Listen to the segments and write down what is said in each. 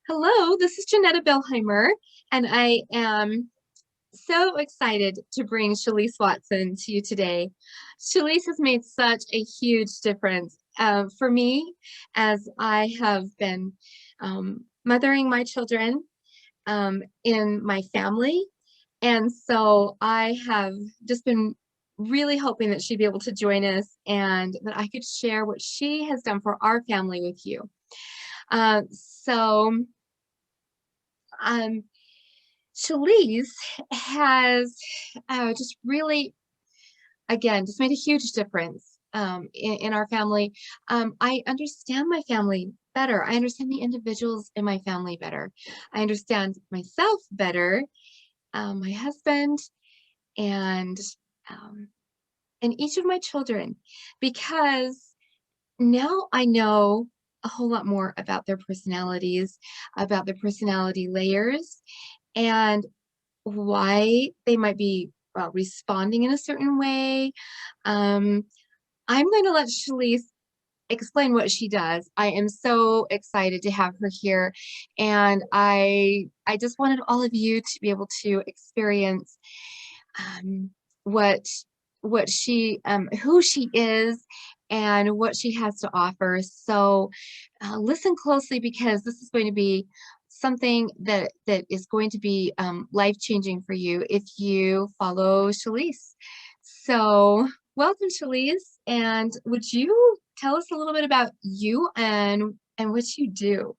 Hello, this is Janetta Bellheimer, and I am so excited to bring Chalise Watson to you today. Chalise has made such a huge difference for me as I have been mothering my children in my family. And so I have just been really hoping that she'd be able to join us and that I could share what she has done for our family with you. So um, Chalise has just really, again, just made a huge difference in our family. I understand my family better. I understand the individuals in my family better. I understand myself better, my husband, and um, and each of my children, because now I know a whole lot more about their personalities, about their personality layers, and why they might be responding in a certain way. Um, I'm going to let Shalise explain what she does. I am so excited to have her here, and I just wanted all of you to be able to experience um, what she who she is and what she has to offer. So listen closely because this is going to be something that is going to be life changing for you if you follow Shalise. So welcome, Shalise, and would you tell us a little bit about you and what you do?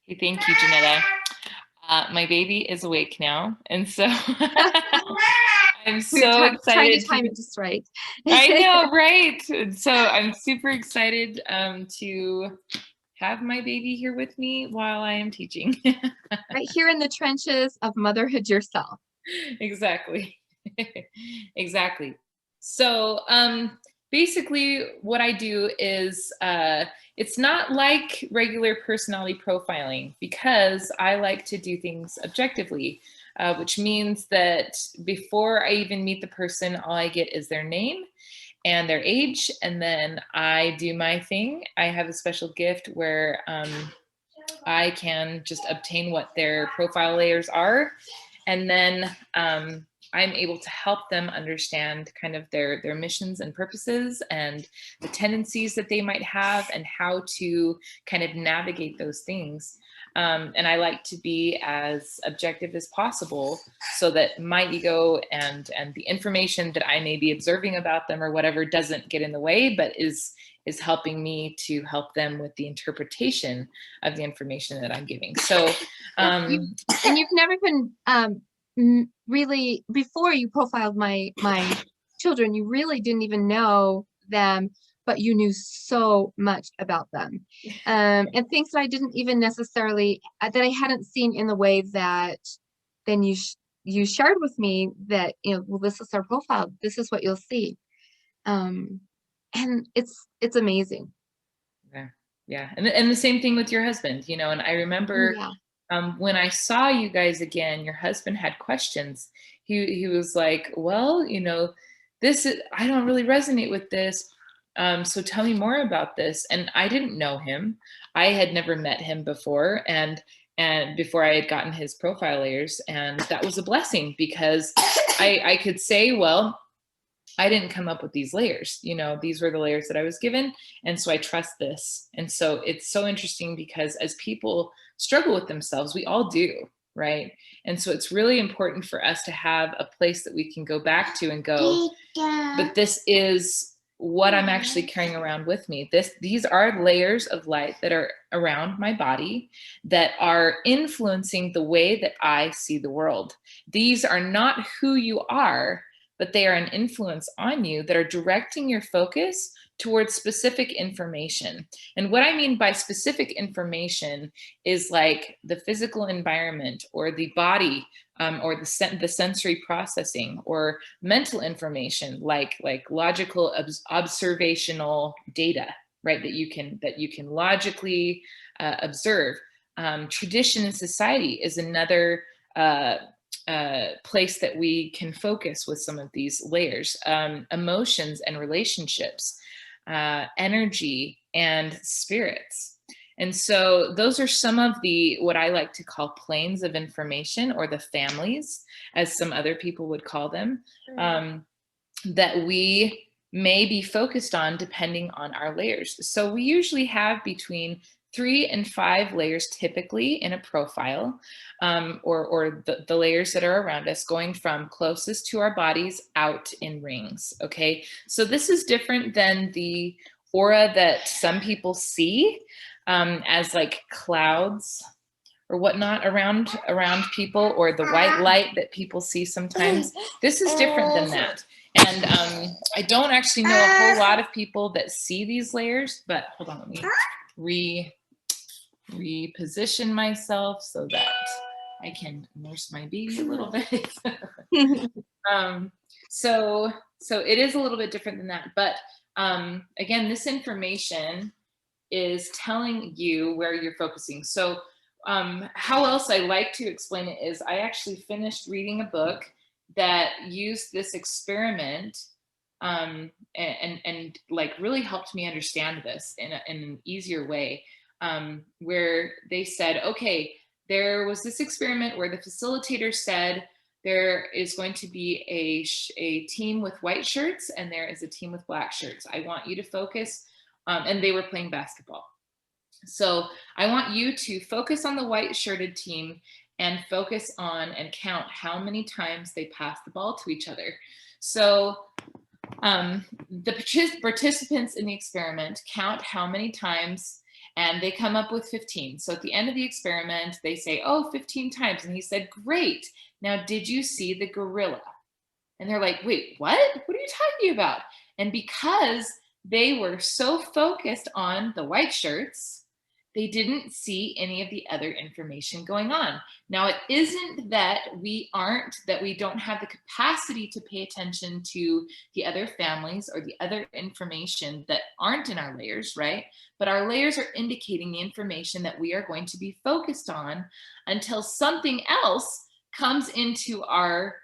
Hey, thank you, Janetta. My baby is awake now, and so I'm We were so trying to excited time to. it just right. I know, right? And so I'm super excited to have my baby here with me while I am teaching. Right here in the trenches of motherhood yourself. Exactly. Exactly. So basically what I do is it's not like regular personality profiling because I like to do things objectively, which means that before I even meet the person, all I get is their name and their age, and then I do my thing. I have a special gift where I can just obtain what their profile layers are, and then I'm able to help them understand kind of their missions and purposes and the tendencies that they might have and how to kind of navigate those things. And I like to be as objective as possible so that my ego and the information that I may be observing about them or whatever doesn't get in the way, but is helping me to help them with the interpretation of the information that I'm giving. So, Yes, you've never been really before you profiled my children, you really didn't even know them, but you knew so much about them. And things that I didn't even necessarily that I hadn't seen in the way that then you shared with me that, well, this is our profile. This is what you'll see. Um, and it's amazing. yeah, yeah, and the same thing with your husband, you know. And I Oh, remember yeah. when I saw you guys again, your husband had questions. He was like, "Well, you know, I don't really resonate with this. So tell me more about this." And I didn't know him. I had never met him before, and before I had gotten his profile layers, and that was a blessing because I could say, well, I didn't come up with these layers. You know, these were the layers that I was given. And so I trust this. And so it's so interesting because as people struggle with themselves, we all do, right? And so it's really important for us to have a place that we can go back to and go, but this is what I'm actually carrying around with me. These are layers of light that are around my body that are influencing the way that I see the world. These are not who you are, but they are an influence on you that are directing your focus towards specific information. And what I mean by specific information is like the physical environment or the body, or the sensory processing, or mental information like logical observational data, right? That you can logically observe. Tradition in society is another place that we can focus with some of these layers. Emotions and relationships, energy and spirits. And so those are some of the, what I like to call planes of information, or the families, as some other people would call them, that we may be focused on depending on our layers. So we usually have between 3 and 5 layers typically in a profile, or the layers that are around us, going from closest to our bodies out in rings. Okay, so this is different than the aura that some people see, as like clouds or whatnot around people, or the white light that people see sometimes. This is different than that. And I don't actually know a whole lot of people that see these layers, but hold on, let me reposition myself so that I can nurse my baby a little bit. um, so it is a little bit different than that, but again, this information is telling you where you're focusing. So how else I like to explain it is, I actually finished reading a book that used this experiment, and like really helped me understand this in an easier way, where they said, okay, there was this experiment where the facilitator said, there is going to be a team with white shirts and there is a team with black shirts. I want you to focus, and they were playing basketball. So I want you to focus on the white shirted team and focus on and count how many times they pass the ball to each other. So the participants in the experiment count how many times, and they come up with 15. So at the end of the experiment, they say, oh, 15 times. And he said, great. Now, did you see the gorilla? And they're like, wait, what? What are you talking about? And because they were so focused on the white shirts, they didn't see any of the other information going on. Now, it isn't that we don't have the capacity to pay attention to the other families or the other information that aren't in our layers, right? But our layers are indicating the information that we are going to be focused on until something else comes into our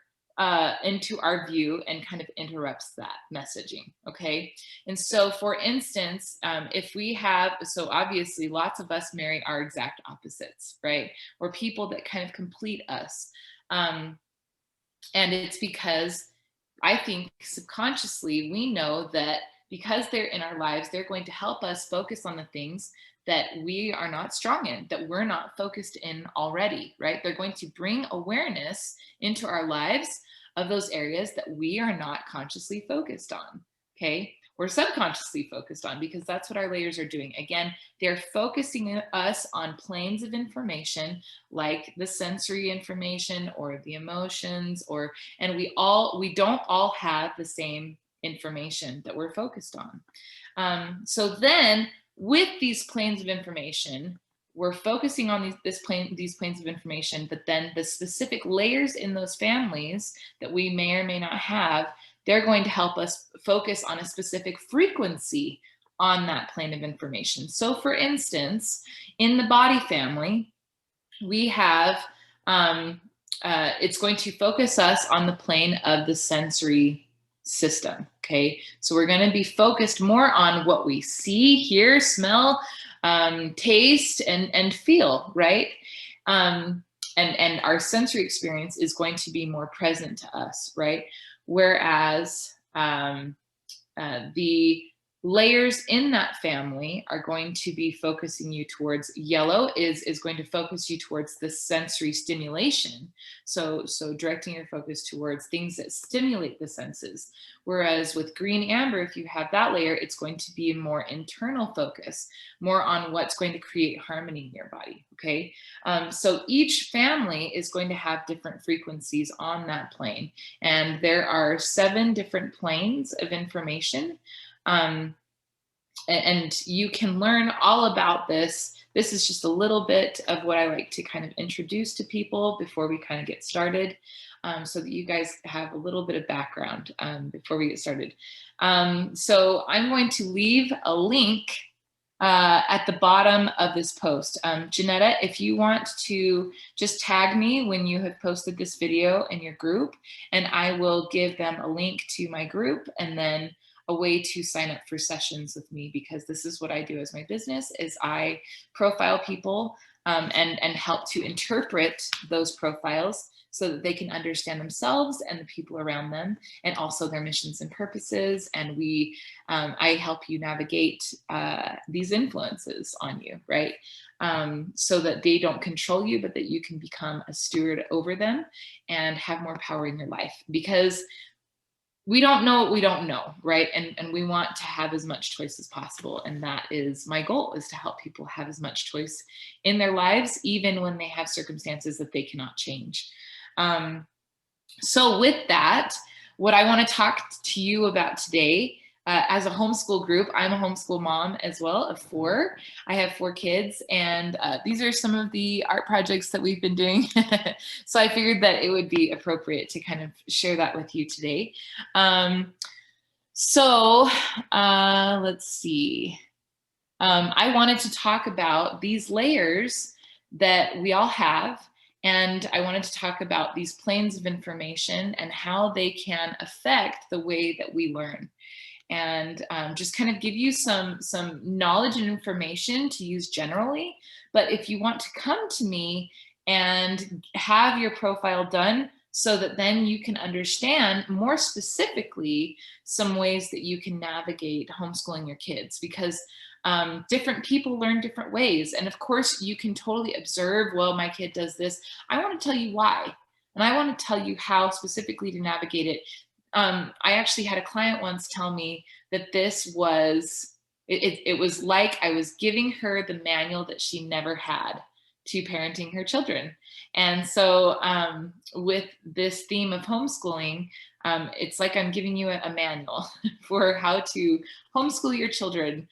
view and kind of interrupts that messaging. Okay. And so for instance, if we have, so obviously lots of us marry our exact opposites, right? Or people that kind of complete us. And it's because I think subconsciously we know that because they're in our lives, they're going to help us focus on the things that we are not strong in, that we're not focused in already, right? They're going to bring awareness into our lives of those areas that we are not consciously focused on, okay? Or subconsciously focused on, because that's what our layers are doing. Again, they're focusing us on planes of information, like the sensory information or the emotions, and we don't all have the same information that we're focused on. So then with these planes of information, we're focusing on these planes of information, but then the specific layers in those families that we may or may not have, they're going to help us focus on a specific frequency on that plane of information. So for instance, in the body family, we have, it's going to focus us on the plane of the sensory system. Okay, so we're going to be focused more on what we see, hear, smell, taste, and feel, right? And our sensory experience is going to be more present to us, right? Whereas the layers in that family are going to be focusing you towards, yellow is going to focus you towards the sensory stimulation. So directing your focus towards things that stimulate the senses. Whereas with green amber, if you have that layer, it's going to be a more internal focus, more on what's going to create harmony in your body. Okay. So each family is going to have different frequencies on that plane. And there are 7 different planes of information. And you can learn all about this. This is just a little bit of what I like to kind of introduce to people before we kind of get started, so that you guys have a little bit of background before we get started. So I'm going to leave a link at the bottom of this post. Janetta, if you want to just tag me when you have posted this video in your group, and I will give them a link to my group, and then a way to sign up for sessions with me, because this is what I do as my business is I profile people, and help to interpret those profiles so that they can understand themselves and the people around them, and also their missions and purposes. And I help you navigate these influences on you, right? So that they don't control you, but that you can become a steward over them and have more power in your life. Because we don't know what we don't know, right? And we want to have as much choice as possible. And that is my goal, is to help people have as much choice in their lives, even when they have circumstances that they cannot change. Um, so with that, what I want to talk to you about today, as a homeschool group, I'm a homeschool mom as well of 4. I have 4 kids, and these are some of the art projects that we've been doing. So I figured that it would be appropriate to kind of share that with you today. Um, so let's see. I wanted to talk about these layers that we all have. And I wanted to talk about these planes of information and how they can affect the way that we learn. And just kind of give you some knowledge and information to use generally. But if you want to come to me and have your profile done so that then you can understand more specifically some ways that you can navigate homeschooling your kids, because different people learn different ways. And of course, you can totally observe, well, my kid does this. I want to tell you why. And I want to tell you how specifically to navigate it. I actually had a client once tell me that it was like I was giving her the manual that she never had to parenting her children. And so with this theme of homeschooling, it's like I'm giving you a manual for how to homeschool your children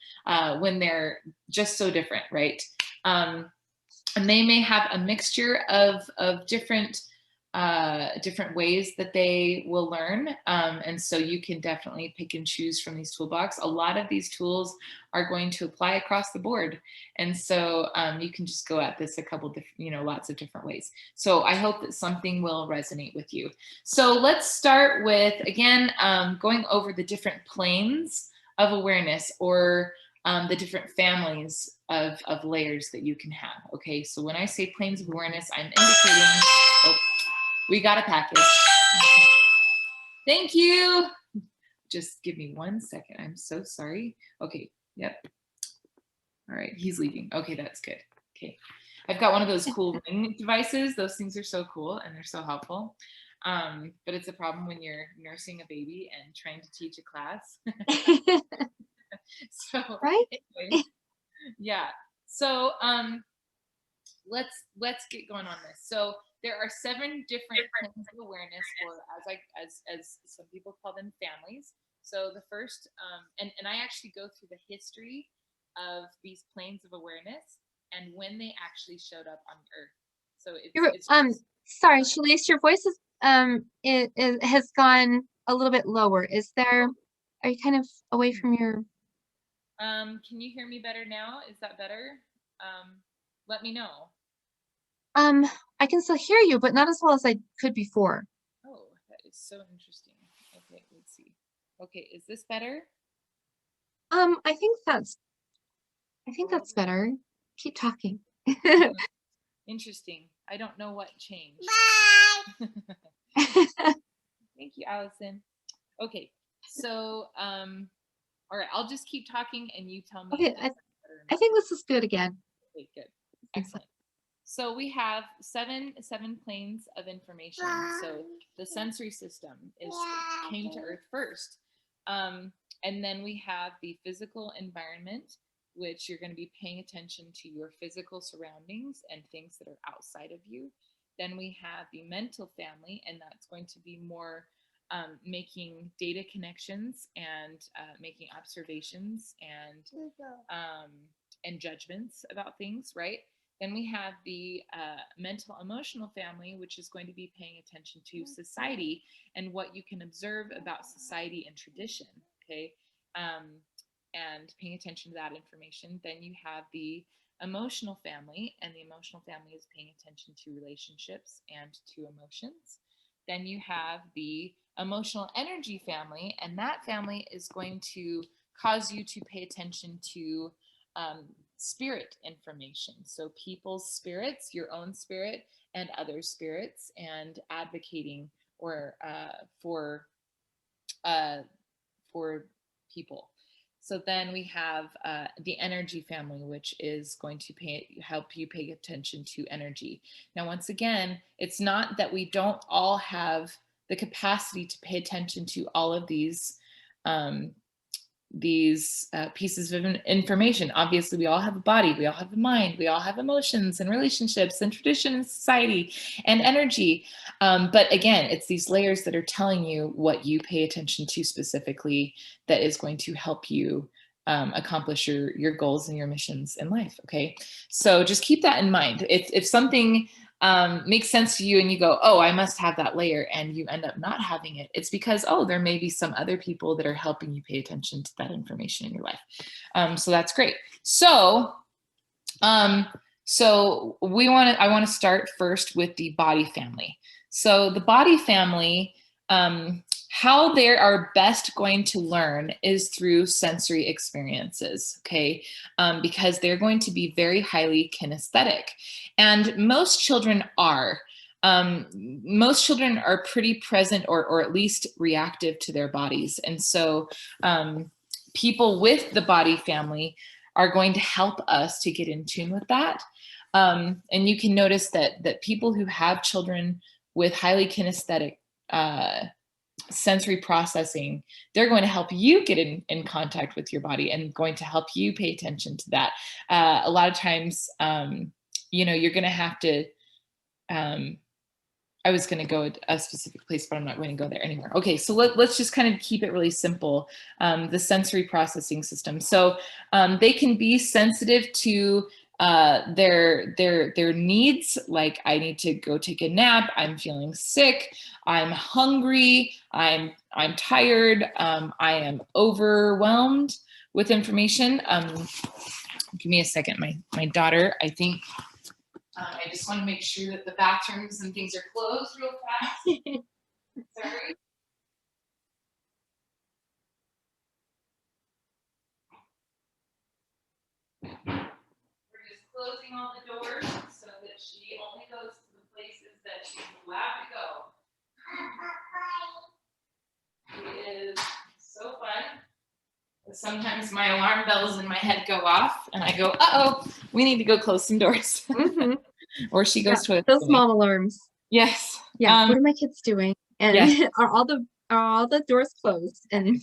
when they're just so different, right? And they may have a mixture of different ways that they will learn. And so you can definitely pick and choose from these toolbox. A lot of these tools are going to apply across the board. And so you can just go at this a couple different, lots of different ways. So I hope that something will resonate with you. So let's start with, again, going over the different planes of awareness, or the different families of layers that you can have. Okay, so when I say planes of awareness, I'm indicating, oh, we got a package. Thank you. Just give me 1 second. I'm so sorry. Okay, yep. All right, he's leaving. Okay, that's good. Okay. I've got one of those cool ring devices. Those things are so cool and they're so helpful. But it's a problem when you're nursing a baby and trying to teach a class. So Right? anyway, yeah. So let's get going on this. So there are 7 different planes of awareness, or as some people call them, families. So the first, and I actually go through the history of these planes of awareness and when they actually showed up on Earth. So You're it's sorry, Shalise, your voice is it has gone a little bit lower. Are you kind of away from your can you hear me better now? Is that better? Let me know. um I can still hear you, but not as well as I could before. Oh, that is so interesting. Okay, let's see. Okay, is this better? Um, I think that's I think Or that's better. Keep talking. interesting. I don't know what changed. Thank you, Allison. Okay, so all right, I'll just keep talking and you tell me Okay, if that's better or I not. think this is good again. Okay, good. I think so. Excellent. So we have seven planes of information. So the sensory system came to Earth first. And then we have the physical environment, which you're going to be paying attention to your physical surroundings and things that are outside of you. Then we have the mental family, and that's going to be more making data connections and making observations and judgments about things, right? Then we have the mental emotional family, which is going to be paying attention to society and what you can observe about society and tradition, okay? And paying attention to that information. Then you have the emotional family, and the emotional family is paying attention to relationships and to emotions. then you have the emotional energy family, and that family is going to cause you to pay attention to spirit information. So people's spirits, your own spirit, and other spirits, and advocating or uh, for people. So then we have the energy family, which is going to help you pay attention to energy. Now, once again, it's not that we don't all have the capacity to pay attention to all of um, these pieces of information. Obviously, we all have a body, we all have a mind, we all have emotions and relationships and tradition and society and energy. But again, it's these layers that are telling you what you pay attention to specifically that is going to help you accomplish your goals and your missions in life. Okay, so just keep that in mind. If something makes sense to you and you go, oh, I must have that layer, and you end up not having it, it's because, oh, there may be some other people that are helping you pay attention to that information in your life. So that's great. So I want to start first with the body family. So the body family, how they are best going to learn is through sensory experiences, okay? Because they're going to be very highly kinesthetic. And most children are. Most children are pretty present or at least reactive to their bodies. And so people with the body family are going to help us to get in tune with that. And you can notice that people who have children with highly kinesthetic sensory processing, they're going to help you get in contact with your body and going to help you pay attention to that. A lot of times, you're going to have to, I was going to go a specific place, but I'm not going to go there anymore. Okay, so let's just kind of keep it really simple. The sensory processing system. So they can be sensitive to their needs, like I need to go take a nap, I'm feeling sick, I'm hungry, I'm tired, I am overwhelmed with information. Give me a second. My daughter, I think. I just want to make sure that the bathrooms and things are closed real fast. Sorry. We're just closing all the doors so that she only goes to the places that she's allowed to go. It is so fun. Sometimes my alarm bells in my head go off and I go, uh-oh, we need to go close some doors. Mm-hmm. Or she goes to those mom alarms. Yes. Yeah. What are my kids doing? And yes. are all the doors closed? And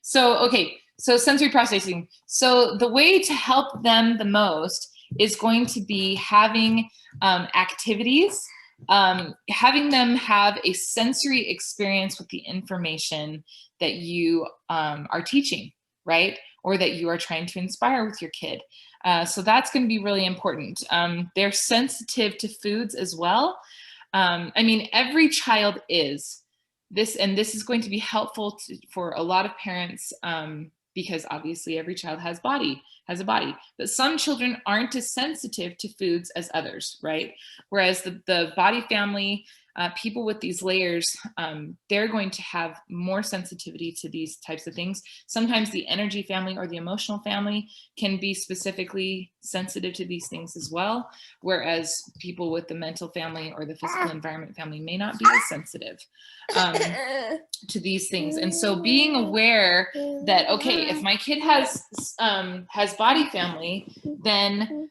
so, okay. So sensory processing. So the way to help them the most is going to be having activities, having them have a sensory experience with the information that you are teaching, right? Or that you are trying to inspire with your kid. So that's going to be really important. They're sensitive to foods as well. Every child is this, and this is going to be helpful for a lot of parents because obviously every child has a body, but some children aren't as sensitive to foods as others, right? Whereas the body family, people with these layers, they're going to have more sensitivity to these types of things. Sometimes the energy family or the emotional family can be specifically sensitive to these things as well, whereas people with the mental family or the physical environment family may not be as sensitive to these things. And so being aware that, okay, if my kid has body family, then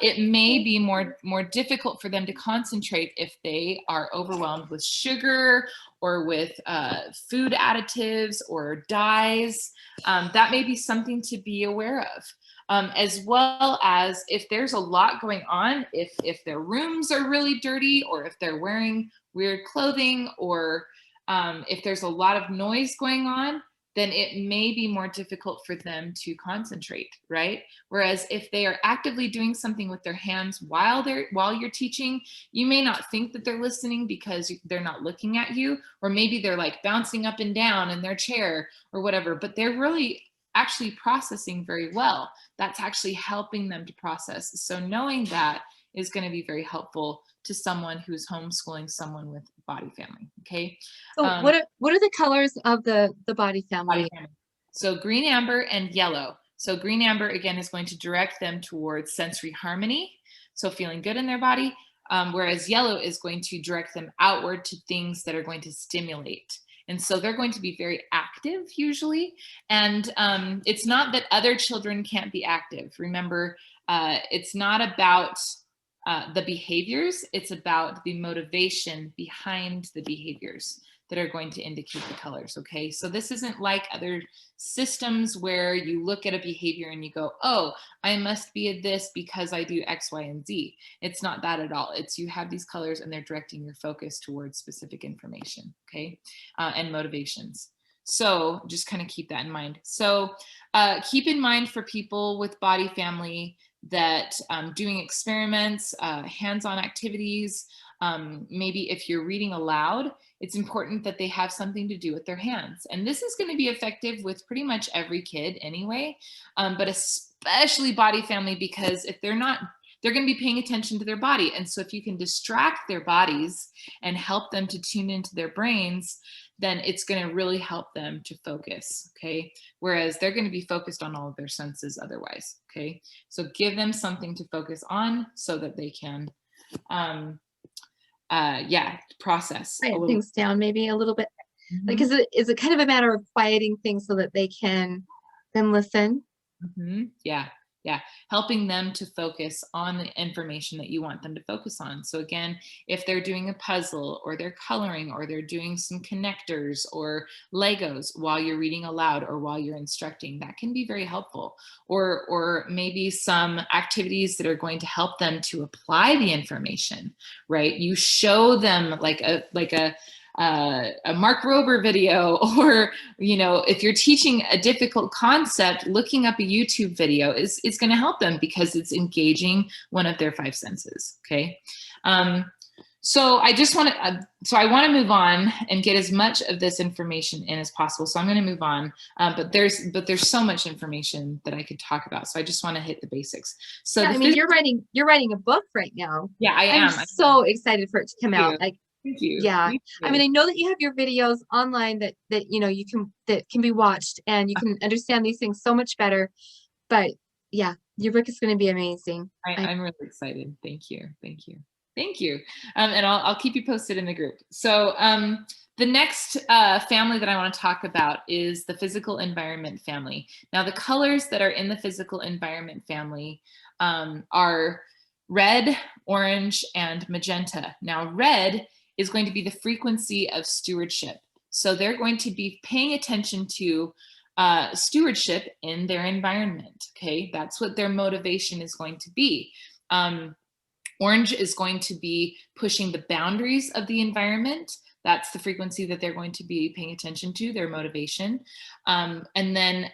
it may be more difficult for them to concentrate if they are overwhelmed with sugar or with food additives or dyes. That may be something to be aware of. As well as if there's a lot going on, if their rooms are really dirty, or if they're wearing weird clothing, or if there's a lot of noise going on, then it may be more difficult for them to concentrate, right? Whereas if they are actively doing something with their hands while you're teaching, you may not think that they're listening because they're not looking at you, or maybe they're like bouncing up and down in their chair or whatever, but they're really actually processing very well. That's actually helping them to process. So knowing that is going to be very helpful to someone who's homeschooling someone with body family. Okay. So Um, what are the colors of the body body family? family. So green, amber, and yellow. So green, amber, again, is going to direct them towards sensory harmony, so feeling good in their body, whereas yellow is going to direct them outward to things that are going to stimulate. And so they're going to be very active usually. And it's not that other children can't be active. Remember, it's not about the behaviors, it's about the motivation behind the behaviors that are going to indicate the colors. Okay, so this isn't like other systems where you look at a behavior and you go, oh, I must be a this because I do X, Y, and Z. It's not that at all. It's you have these colors and they're directing your focus towards specific information. Okay, and motivations. So just kind of keep that in mind. So keep in mind for people with body family that doing experiments, hands-on activities, maybe if you're reading aloud, it's important that they have something to do with their hands. And this is going to be effective with pretty much every kid anyway, but especially body family, because if they're not, they're going to be paying attention to their body. And so if you can distract their bodies and help them to tune into their brains, then it's going to really help them to focus. Okay. Whereas they're going to be focused on all of their senses otherwise. Okay. So give them something to focus on so that they can, process a Quiet little. things down maybe a little bit. Like, Mhm. is it kind of a matter of quieting things so that they can then listen? Yeah, yeah. Helping them to focus on the information that you want them to focus on. So again, if they're doing a puzzle or they're coloring or they're doing some connectors or Legos while you're reading aloud or while you're instructing, that can be very helpful. Or maybe some activities that are going to help them to apply the information, right? You show them a Mark Rober video, or if you're teaching a difficult concept, looking up a YouTube video is going to help them because it's engaging one of their five senses. Okay. So I just want to, I want to move on and get as much of this information in as possible. So I'm going to move on, but there's so much information that I could talk about. So I just want to hit the basics. So Yeah, I mean, you're writing a book right now. yeah, I I'm am. so excited for it to come Thank out. you. Like, Thank you. yeah. Me I mean, too. I know that you have your videos online that can be watched and you can understand these things so much better. But yeah, your book is going to be amazing. I'm really excited. Thank you. Thank you. Thank you. And I'll keep you posted in the group. So the next family that I want to talk about is the physical environment family. Now, the colors that are in the physical environment family are red, orange, and magenta. Now, red is going to be the frequency of stewardship. So they're going to be paying attention to stewardship in their environment. Okay, that's what their motivation is going to be. Orange is going to be pushing the boundaries of the environment. That's the frequency that they're going to be paying attention to, their motivation. And then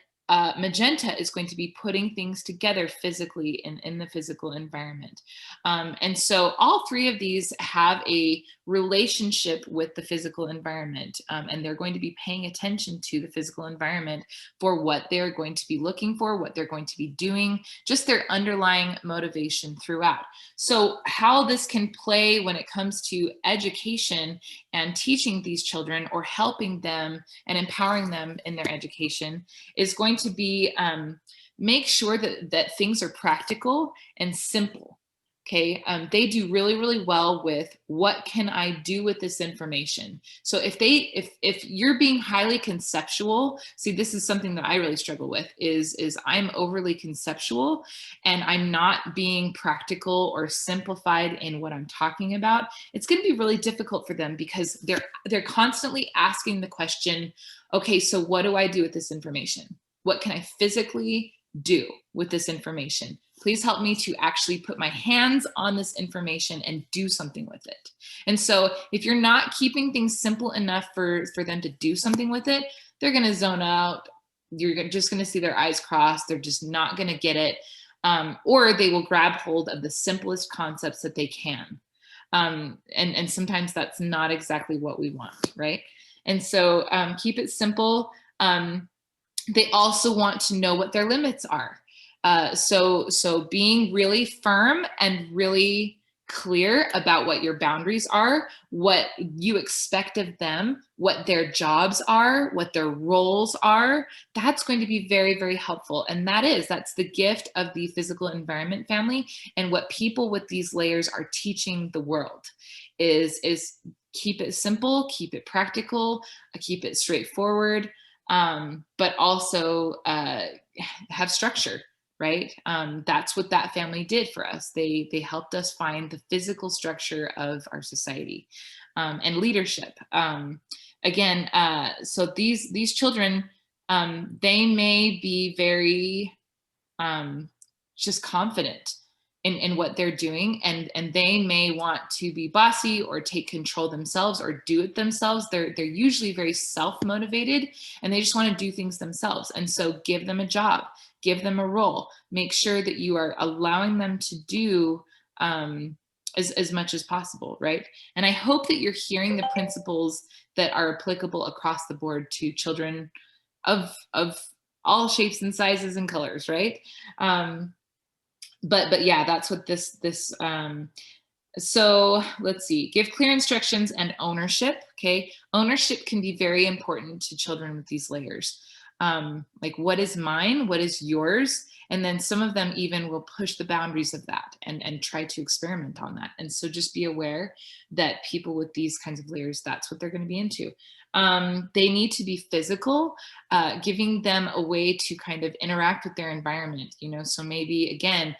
magenta is going to be putting things together physically in the physical environment. And so all three of these have a relationship with the physical environment, and they're going to be paying attention to the physical environment for what they're going to be looking for, what they're going to be doing, just their underlying motivation throughout. So how this can play when it comes to education and teaching these children or helping them and empowering them in their education is going to be make sure that things are practical and simple. Okay, they do really, really well with what can I do with this information. So if you're being highly conceptual, see, this is something that I really struggle with is I'm overly conceptual and I'm not being practical or simplified in what I'm talking about. It's going to be really difficult for them because they're constantly asking the question, okay, so what do I do with this information? What can I physically do with this information? Please help me to actually put my hands on this information and do something with it. And so if you're not keeping things simple enough for them to do something with it, they're going to zone out. You're just going to see their eyes cross. They're just not going to get it. Or they will grab hold of the simplest concepts that they can. And sometimes that's not exactly what we want, right? And so keep it simple. They also want to know what their limits are. So being really firm and really clear about what your boundaries are, what you expect of them, what their jobs are, what their roles are, that's going to be very, very helpful. And that's the gift of the physical environment family. And what people with these layers are teaching the world is keep it simple, keep it practical, keep it straightforward, but also have structure, right? That's what that family did for us. They helped us find the physical structure of our society, and leadership. Again, so these children, they may be very just confident in what they're doing, and they may want to be bossy or take control themselves or do it themselves. They're usually very self-motivated, and they just want to do things themselves. And so give them a job, give them a role, make sure that you are allowing them to do as much as possible, right? And I hope that you're hearing the principles that are applicable across the board to children of all shapes and sizes and colors, right? But yeah, that's what this so let's see, give clear instructions and ownership. Okay, ownership can be very important to children with these layers. Like, what is mine, what is yours? And then some of them even will push the boundaries of that and try to experiment on that. And so just be aware that people with these kinds of layers, that's what they're going to be into. They need to be physical, giving them a way to kind of interact with their environment, you know. So maybe again,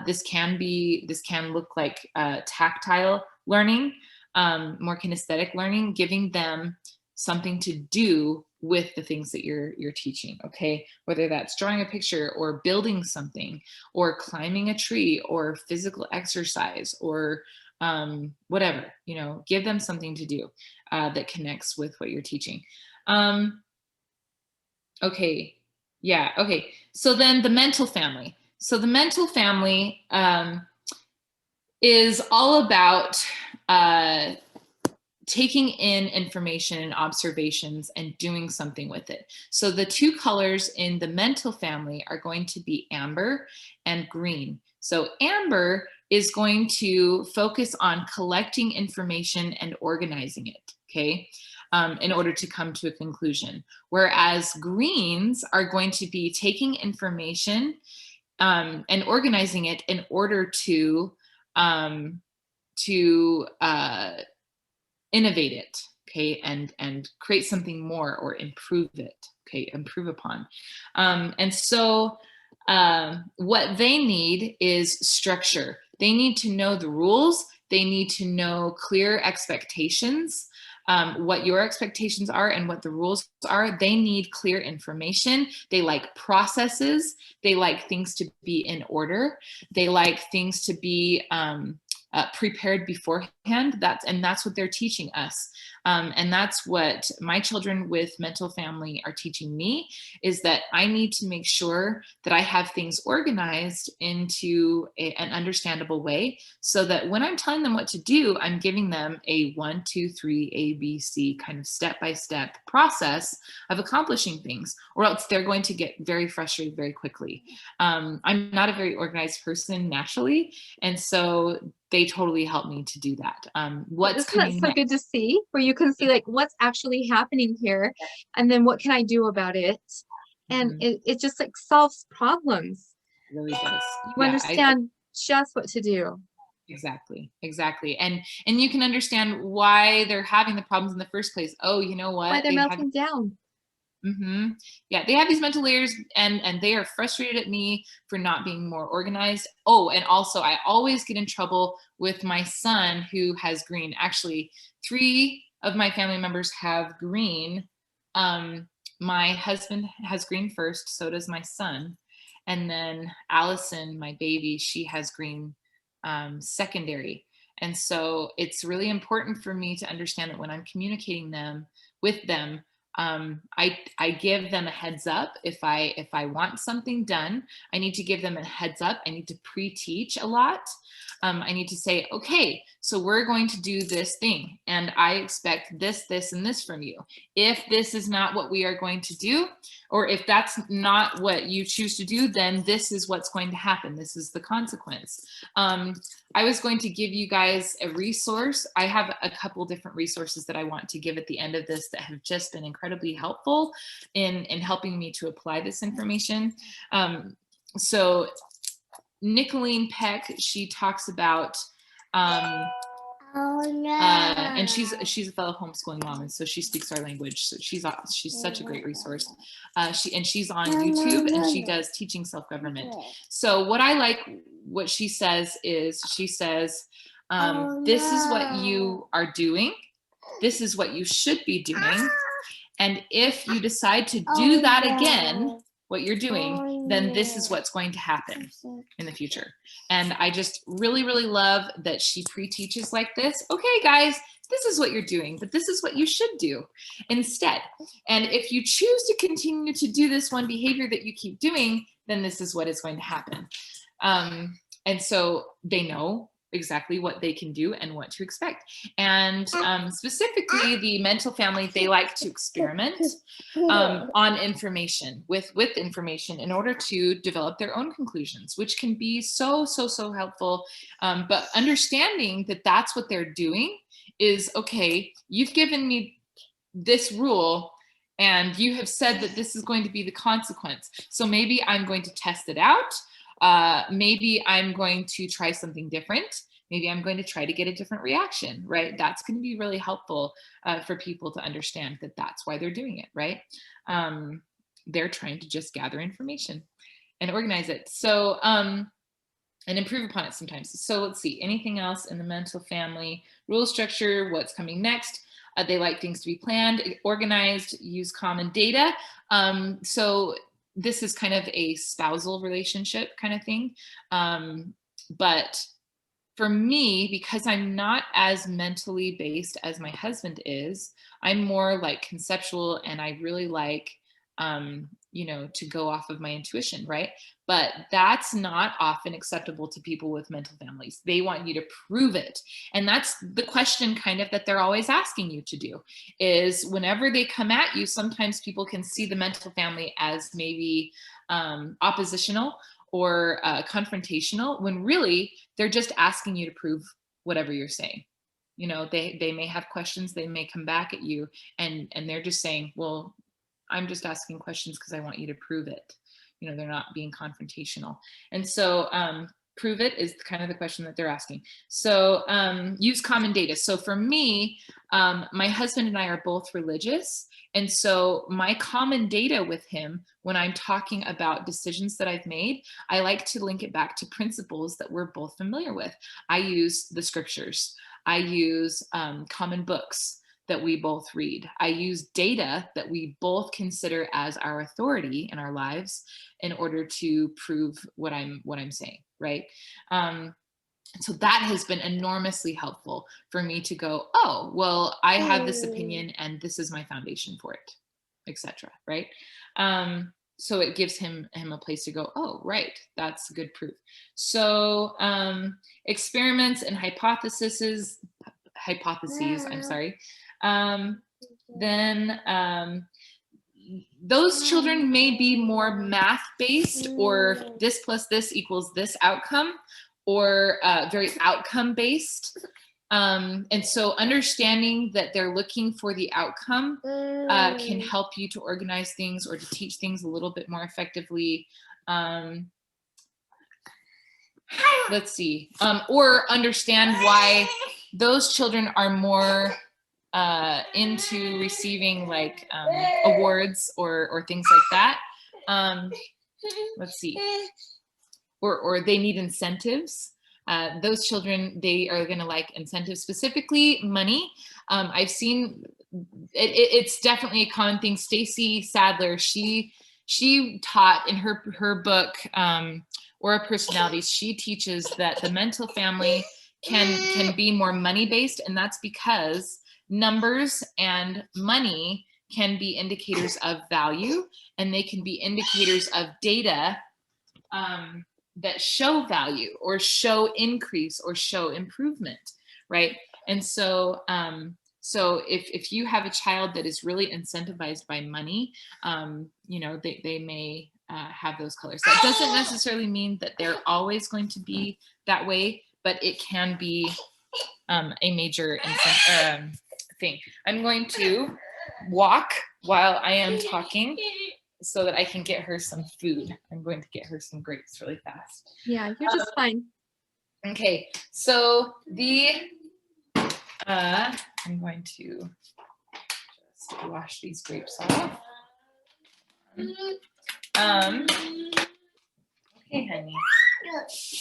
this can look like tactile learning, more kinesthetic learning, giving them something to do with the things that you're teaching. Okay, whether that's drawing a picture or building something or climbing a tree or physical exercise or whatever, you know, give them something to do that connects with what you're teaching. Okay, yeah, okay. So then the mental family. So the mental family is all about taking in information and observations and doing something with it. So the two colors in the mental family are going to be amber and green. So amber is going to focus on collecting information and organizing it, okay, in order to come to a conclusion. Whereas greens are going to be taking information and organizing it in order to um, innovate it, okay, and create something more or improve it, okay, improve upon. And so what they need is structure. They need to know the rules. They need to know clear expectations, what your expectations are and what the rules are. They need clear information. They like processes. They like things to be in order. They like things to be prepared beforehand. That's what they're teaching us. And that's what my children with mental family are teaching me, is that I need to make sure that I have things organized into an understandable way, so that when I'm telling them what to do, I'm giving them a 1, 2, 3, ABC kind of step-by-step process of accomplishing things, or else they're going to get very frustrated very quickly. I'm not a very organized person naturally, and so they totally help me to do that. What's Isn't that coming so next? good to see? Where you can see like what's actually happening here, and then what can I do about it? And Mhm. it just like solves problems. It really does. You Yeah, understand just what to do, exactly. And you can understand why they're having the problems in the first place. Oh, you know why what? they're They have melting down. Yeah, they have these mental layers, and they are frustrated at me for not being more organized. Oh, and also I always get in trouble with my son who has green. Actually, three of my family members have green. My husband has green first, so does my son. And then Allison, my baby, she has green secondary. And so it's really important for me to understand that when I'm communicating with them, I give them a heads up. If I want something done, I need to give them a heads up. I need to pre-teach a lot. I need to say, okay, so we're going to do this thing, and I expect this, this, and this from you. If this is not what we are going to do, or if that's not what you choose to do, then this is what's going to happen. This is the consequence. I was going to give you guys a resource. I have a couple different resources that I want to give at the end of this that have just been incredibly helpful in helping me to apply this information. So Nicolene Peck, she talks about and she's a fellow homeschooling mom, and so she speaks our language. So she's such a great resource. She's on YouTube, and she does teaching self-government. So what she says is, she says, this is what you are doing. This is what you should be doing. And if you decide to do that again, what you're doing, then this is what's going to happen in the future. And I just really, really love that she pre-teaches like this. Okay, guys, this is what you're doing, but this is what you should do instead. And if you choose to continue to do this one behavior that you keep doing, then this is what is going to happen. And so they know exactly what they can do and what to expect. And specifically the mental family, they like to experiment on information, with information, in order to develop their own conclusions, which can be so helpful. But understanding that that's what they're doing is, okay, you've given me this rule and you have said that this is going to be the consequence. So maybe I'm going to test it out. Maybe I'm going to try something different. Maybe I'm going to try to get a different reaction, right? That's going to be really helpful for people to understand that that's why they're doing it, right? They're trying to just gather information and organize it. So, and improve upon it sometimes. So let's see, anything else in the mental family? Rule structure, what's coming next? They like things to be planned, organized, use common data. So this is kind of a spousal relationship kind of thing. But for me, because I'm not as mentally based as my husband is, I'm more like conceptual, and I really like, to go off of my intuition, right? But that's not often acceptable to people with mental families. They want you to prove it. And that's the question kind of that they're always asking you to do, is whenever they come at you, sometimes people can see the mental family as maybe oppositional or confrontational, when really they're just asking you to prove whatever you're saying. They may have questions, they may come back at you, and they're just saying, well, I'm just asking questions because I want you to prove it. They're not being confrontational. And so prove it is kind of the question that they're asking. So use common data. So for me, my husband and I are both religious. And so my common data with him, when I'm talking about decisions that I've made, I like to link it back to principles that we're both familiar with. I use the scriptures. I use common books that we both read. I use data that we both consider as our authority in our lives in order to prove what I'm saying, right? So that has been enormously helpful for me to go, oh, well, I have this opinion and this is my foundation for it, etc. Right? So it gives him a place to go, oh, right, that's good proof. So experiments and hypotheses, I'm sorry. Then those children may be more math-based, or this plus this equals this outcome, or very outcome-based. And so understanding that they're looking for the outcome can help you to organize things or to teach things a little bit more effectively. Let's see. Or understand why those children are more into receiving like awards or things like that. Let's see. Or they need incentives. Those children, they are going to like incentives, specifically money. I've seen it's definitely a common thing. Stacy Sadler, she taught in her book, Aura Personalities, she teaches that the mental family can be more money based, and that's because numbers and money can be indicators of value, and they can be indicators of data that show value or show increase or show improvement, right? And so So if you have a child that is really incentivized by money, they may have those colors. That doesn't necessarily mean that they're always going to be that way, but it can be a major thing. I'm going to walk while I am talking so that I can get her some food. I'm going to get her some grapes really fast. Yeah, you're just fine. Okay, so I'm going to just wash these grapes off. Okay, honey.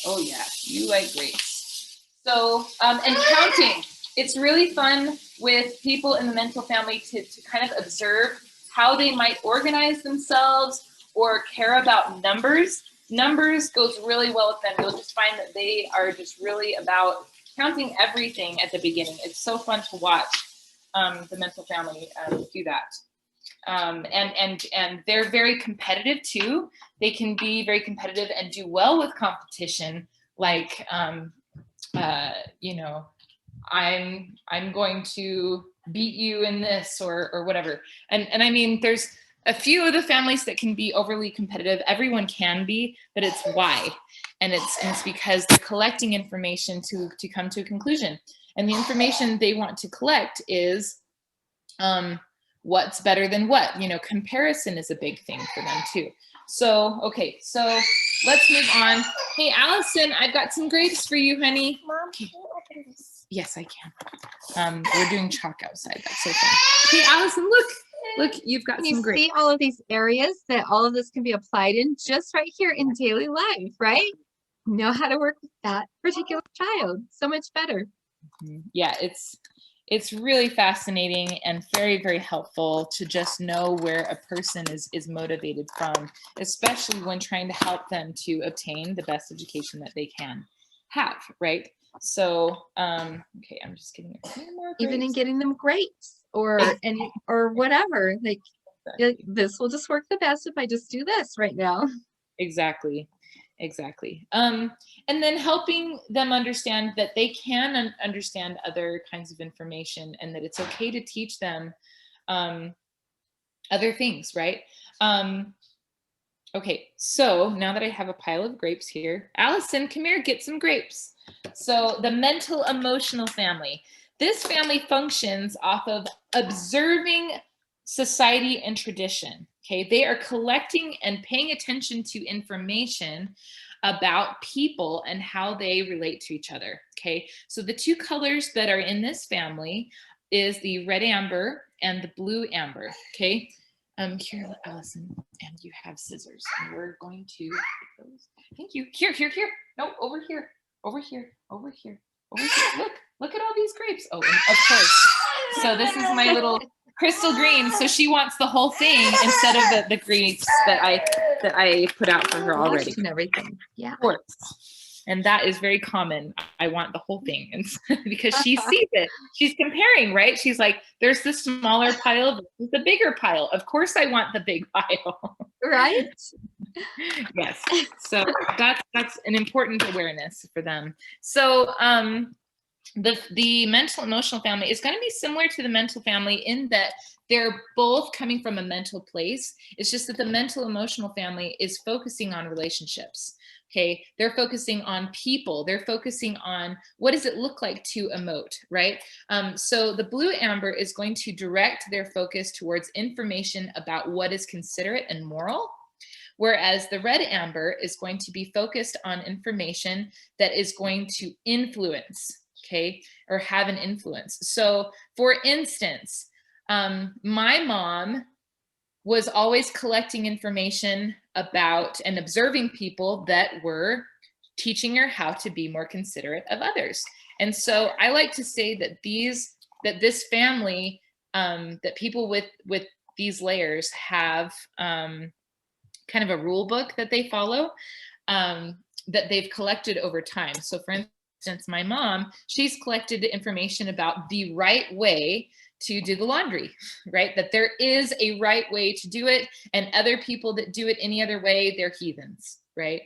Oh yeah, you like grapes. So, and counting. It's really fun with people in the mental family to kind of observe how they might organize themselves or care about numbers. Numbers goes really well with them. You'll just find that they are just really about counting everything at the beginning. It's so fun to watch the mental family do that. And they're very competitive too. They can be very competitive and do well with competition. Like, I'm going to beat you in this or whatever. And I mean, there's a few of the families that can be overly competitive. Everyone can be, but it's why. And it's because they're collecting information to come to a conclusion. And the information they want to collect is what's better than what. Comparison is a big thing for them too. So, okay, so let's move on. Hey, Allison, I've got some grapes for you, honey. Mom, can you open this? Yes, I can. We're doing chalk outside. That's so fun. Hey, Allison, look, you've got Can some you grapes. see all of these areas that all of this can be applied in just right here in daily life, right? Know how to work with that particular child so much better. Yeah, it's really fascinating and very, very helpful to just know where a person is motivated from, especially when trying to help them to obtain the best education that they can have, right? So, okay, I'm just getting a few more grapes. Even in getting them grapes or whatever, like this will just work the best if I just do this right now. Exactly. And then helping them understand that they can understand other kinds of information and that it's okay to teach them other things, right? Okay, so now that I have a pile of grapes here, Allison, come here, get some grapes. So the mental emotional family. This family functions off of observing society and tradition. Okay, they are collecting and paying attention to information about people and how they relate to each other. Okay, so the two colors that are in this family is the red amber and the blue amber. Okay, here, Allison, and you have scissors, and we're going to take those. Thank you. Here. No, over here. Look at all these grapes. Oh, and of course. So this is my little crystal green. So she wants the whole thing instead of the grapes that I put out for her already. And everything. Yeah. Of course. And that is very common. I want the whole thing, and because she sees it, she's comparing, right? She's like, "There's the smaller pile, the bigger pile. Of course, I want the big pile." Right? Yes. So that's an important awareness for them. So the mental emotional family is going to be similar to the mental family in that they're both coming from a mental place. It's just that the mental emotional family is focusing on relationships. Okay, they're focusing on people. They're focusing on what does it look like to emote, right? So the blue amber is going to direct their focus towards information about what is considerate and moral, whereas the red amber is going to be focused on information that is going to influence, okay, or have an influence. So for instance, my mom was always collecting information about and observing people that were teaching her how to be more considerate of others. And so I like to say that this family, that people with these layers have kind of a rule book that they follow, that they've collected over time. So for instance, my mom, she's collected information about the right way to do the laundry, right? That there is a right way to do it, and other people that do it any other way, they're heathens, right?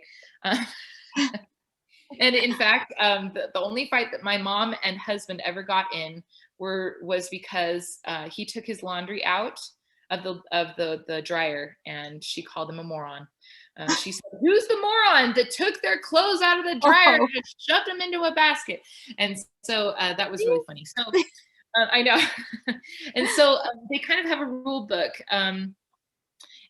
And in fact, the only fight that my mom and husband ever got in was because he took his laundry out of the dryer, and she called him a moron. She said, "Who's the moron that took their clothes out of the dryer and Oh, just shoved them into a basket?" And so that was really funny. So I know, and so they kind of have a rule book.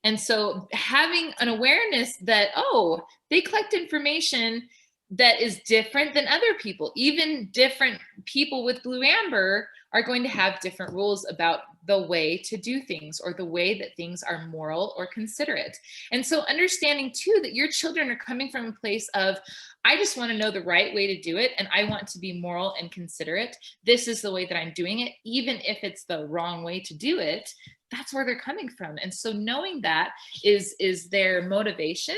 And so having an awareness that, oh, they collect information that is different than other people. Even different people with blue amber are going to have different rules about the way to do things or the way that things are moral or considerate. And so understanding too that your children are coming from a place of, I just want to know the right way to do it, and I want to be moral and considerate. This is the way that I'm doing it, even if it's the wrong way to do it. That's where they're coming from. And so knowing that is their motivation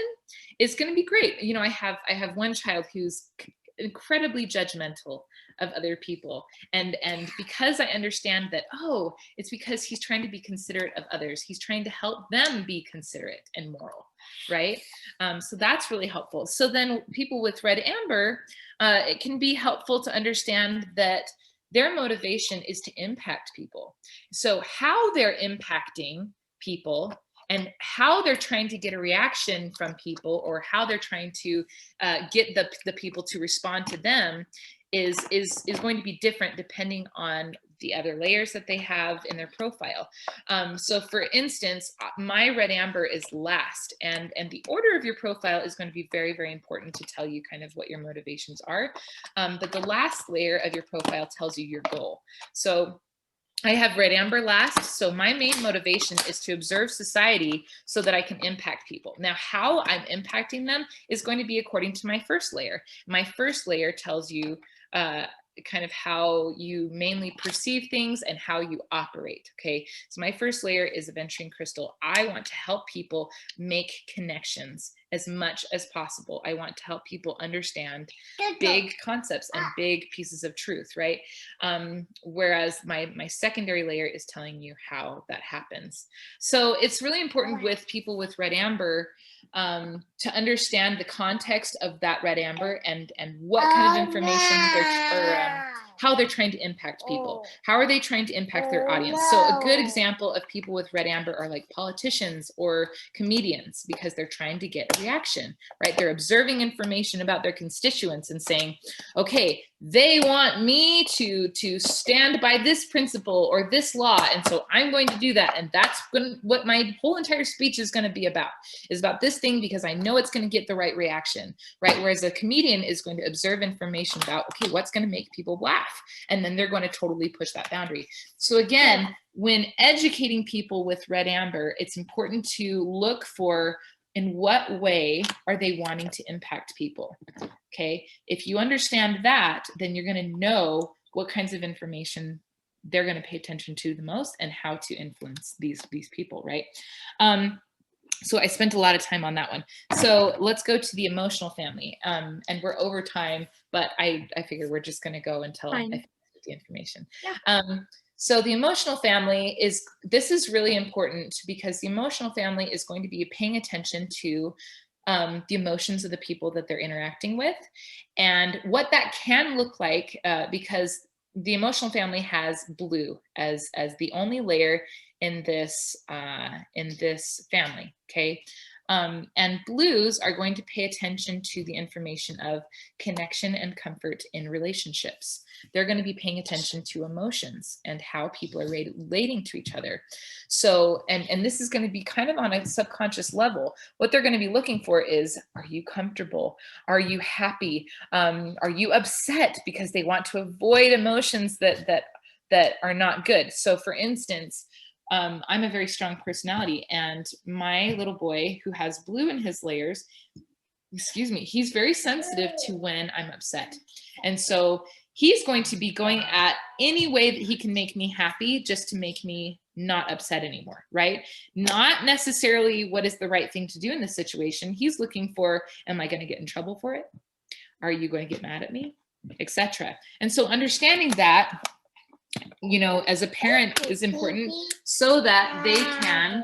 is going to be great. You know, I have one child who's incredibly judgmental of other people, and because I understand that, oh, it's because he's trying to be considerate of others, he's trying to help them be considerate and moral, right? So that's really helpful. So then people with red amber, it can be helpful to understand that their motivation is to impact people. So how they're impacting people and how they're trying to get a reaction from people, or how they're trying to get the people to respond to them is going to be different depending on the other layers that they have in their profile. So for instance, my red amber is last, and the order of your profile is going to be very, very important to tell you kind of what your motivations are. But the last layer of your profile tells you your goal. So I have red amber last. So my main motivation is to observe society so that I can impact people. Now, how I'm impacting them is going to be according to my first layer. My first layer tells you kind of how you mainly perceive things and how you operate. Okay, so my first layer is aventurine crystal. I want to help people make connections as much as possible. I want to help people understand big concepts and big pieces of truth, right? Whereas my secondary layer is telling you how that happens. So it's really important with people with red amber to understand the context of that red amber and what kind of information how they're trying to impact people. How are they trying to impact their audience? So a good example of people with red amber are like politicians or comedians, because they're trying to get a reaction, right? They're observing information about their constituents and saying, okay, they want me to stand by this principle or this law, and so I'm going to do that, and that's what my whole entire speech is going to be about, is about this thing, because I know it's going to get the right reaction, right? Whereas a comedian is going to observe information about, okay, what's going to make people laugh, and then they're going to totally push that boundary. So again, when educating people with red amber, it's important to look for, in what way are they wanting to impact people? Okay, if you understand that, then you're going to know what kinds of information they're going to pay attention to the most and how to influence these people, right? So I spent a lot of time on that one. So let's go to the emotional family. And we're over time, but I figure we're just going to go until I finish with the information. Yeah. So the emotional family this is really important, because the emotional family is going to be paying attention to the emotions of the people that they're interacting with, and what that can look like, because the emotional family has blue as the only layer in this family. Okay. And blues are going to pay attention to the information of connection and comfort in relationships. They're going to be paying attention to emotions and how people are relating to each other. So, and this is going to be kind of on a subconscious level. What they're going to be looking for is, are you comfortable? Are you happy? Are you upset? Because they want to avoid emotions that are not good. So for instance, I'm a very strong personality, and my little boy who has blue in his layers, excuse me, he's very sensitive to when I'm upset. And so he's going to be going at any way that he can make me happy, just to make me not upset anymore, right? Not necessarily what is the right thing to do in this situation. He's looking for, am I going to get in trouble for it? Are you going to get mad at me? Etc. And so understanding that, you know, as a parent is important, so that they can,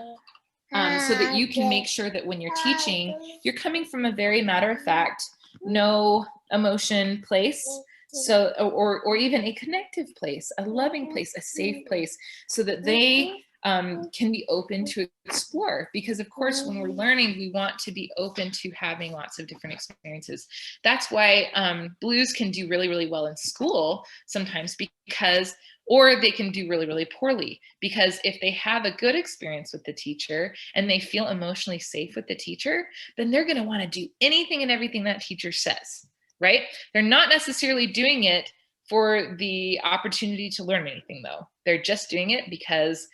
so that you can make sure that when you're teaching, you're coming from a very matter of fact, no emotion place. So, or even a connective place, a loving place, a safe place, so that they can be open to explore. Because of course, when we're learning, we want to be open to having lots of different experiences. That's why blues can do really, really well in school sometimes, because, or they can do really, really poorly, because if they have a good experience with the teacher and they feel emotionally safe with the teacher, then they're going to want to do anything and everything that teacher says, right? They're not necessarily doing it for the opportunity to learn anything, though. They're just doing it because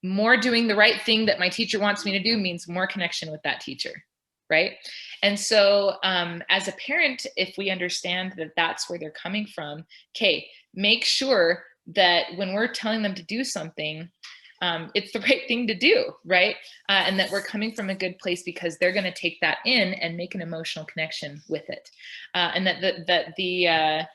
more doing the right thing that my teacher wants me to do means more connection with that teacher, right? And so as a parent, if we understand that that's where they're coming from, okay, make sure that when we're telling them to do something, it's the right thing to do, right? And that we're coming from a good place, because they're going to take that in and make an emotional connection with it. And that the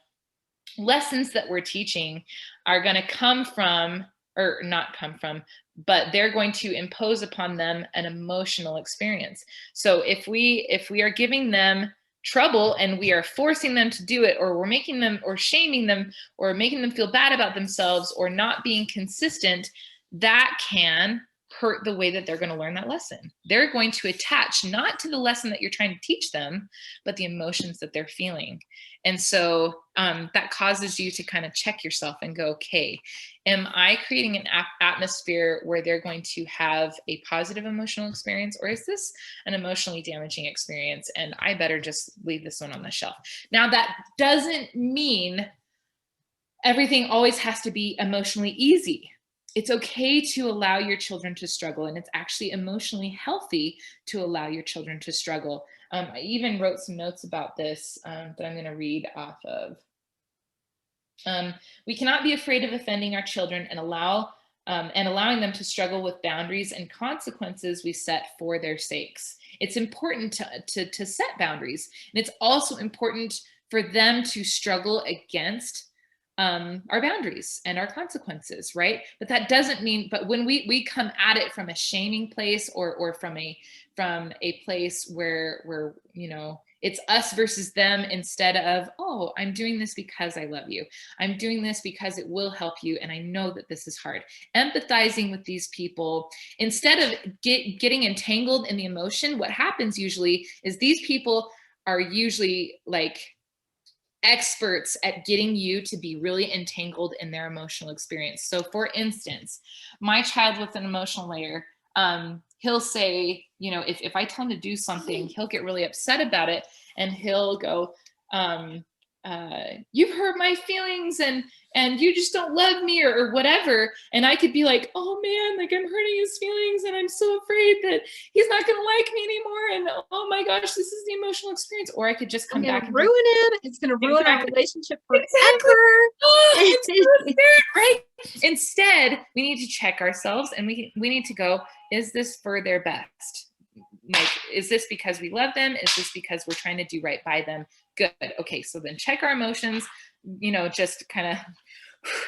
lessons that we're teaching are going to come from, or not come from, but they're going to impose upon them an emotional experience. So if we are giving them trouble and we are forcing them to do it, or we're making them, or shaming them, or making them feel bad about themselves, or not being consistent, that can hurt the way that they're going to learn that lesson. They're going to attach not to the lesson that you're trying to teach them, but the emotions that they're feeling. And so that causes you to kind of check yourself and go, okay, am I creating an atmosphere where they're going to have a positive emotional experience, or is this an emotionally damaging experience? And I better just leave this one on the shelf. Now, that doesn't mean everything always has to be emotionally easy. It's okay to allow your children to struggle, and it's actually emotionally healthy to allow your children to struggle. I even wrote some notes about this that I'm going to read off of. We cannot be afraid of offending our children and allowing them to struggle with boundaries and consequences we set for their sakes. It's important to set boundaries, and it's also important for them to struggle against our boundaries and our consequences, right? But that doesn't mean, but when we come at it from a shaming place, or from a place where you know, it's us versus them, instead of, oh, I'm doing this because I love you, I'm doing this because it will help you, and I know that this is hard. Empathizing with these people, instead of getting entangled in the emotion. What happens usually is these people are usually like experts at getting you to be really entangled in their emotional experience. So for instance, my child with an emotional layer, he'll say, you know, if I tell him to do something, he'll get really upset about it, and he'll go, you've hurt my feelings, and you just don't love me, or whatever. And I could be like, oh man, like I'm hurting his feelings, and I'm so afraid that he's not going to like me anymore, and oh my gosh, this is the emotional experience. Or I could just I'm come gonna back and ruin him. It's gonna ruin our exactly, relationship exactly. forever. Oh, it's so sad, right? Instead, we need to check ourselves, and we need to go, is this for their best? Like, is this because we love them? Is this because we're trying to do right by them? Good. Okay, so then check our emotions, you know, just kind of,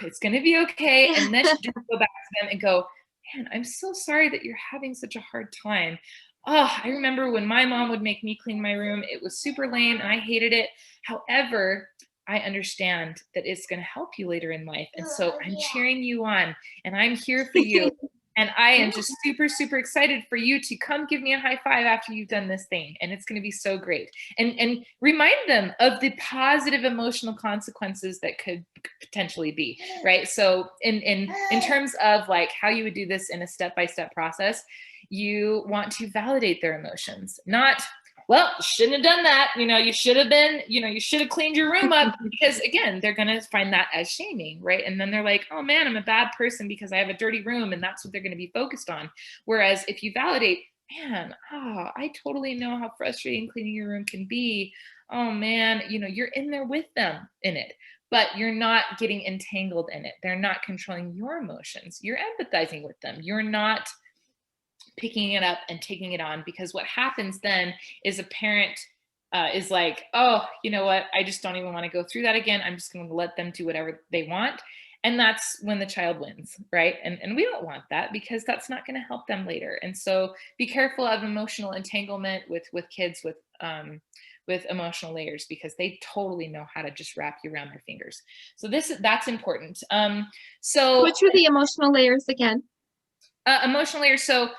it's going to be okay. And then just go back to them and go, man, I'm so sorry that you're having such a hard time. Oh, I remember when my mom would make me clean my room. It was super lame and I hated it. However, I understand that it's going to help you later in life. And so I'm cheering you on, and I'm here for you. And I am just super, super excited for you to come give me a high five after you've done this thing. And it's going to be so great. And remind them of the positive emotional consequences that could potentially be, right? So in terms of like how you would do this in a step-by-step process, you want to validate their emotions, not, well, you shouldn't have done that. You know, you should have been, you know, you should have cleaned your room up, because again, they're going to find that as shaming, right? And then they're like, oh man, I'm a bad person because I have a dirty room. And that's what they're going to be focused on. Whereas if you validate, man, I totally know how frustrating cleaning your room can be. Oh man, you know, you're in there with them in it, but you're not getting entangled in it. They're not controlling your emotions. You're empathizing with them. You're not picking it up and taking it on, because what happens then is a parent is like, oh, you know what, I just don't even want to go through that again. I'm just going to let them do whatever they want. And that's when the child wins, right? And we don't want that, because that's not going to help them later. And so be careful of emotional entanglement with kids with emotional layers because they totally know how to just wrap you around their fingers. So that's important. So Which are the emotional layers again? emotional layers. So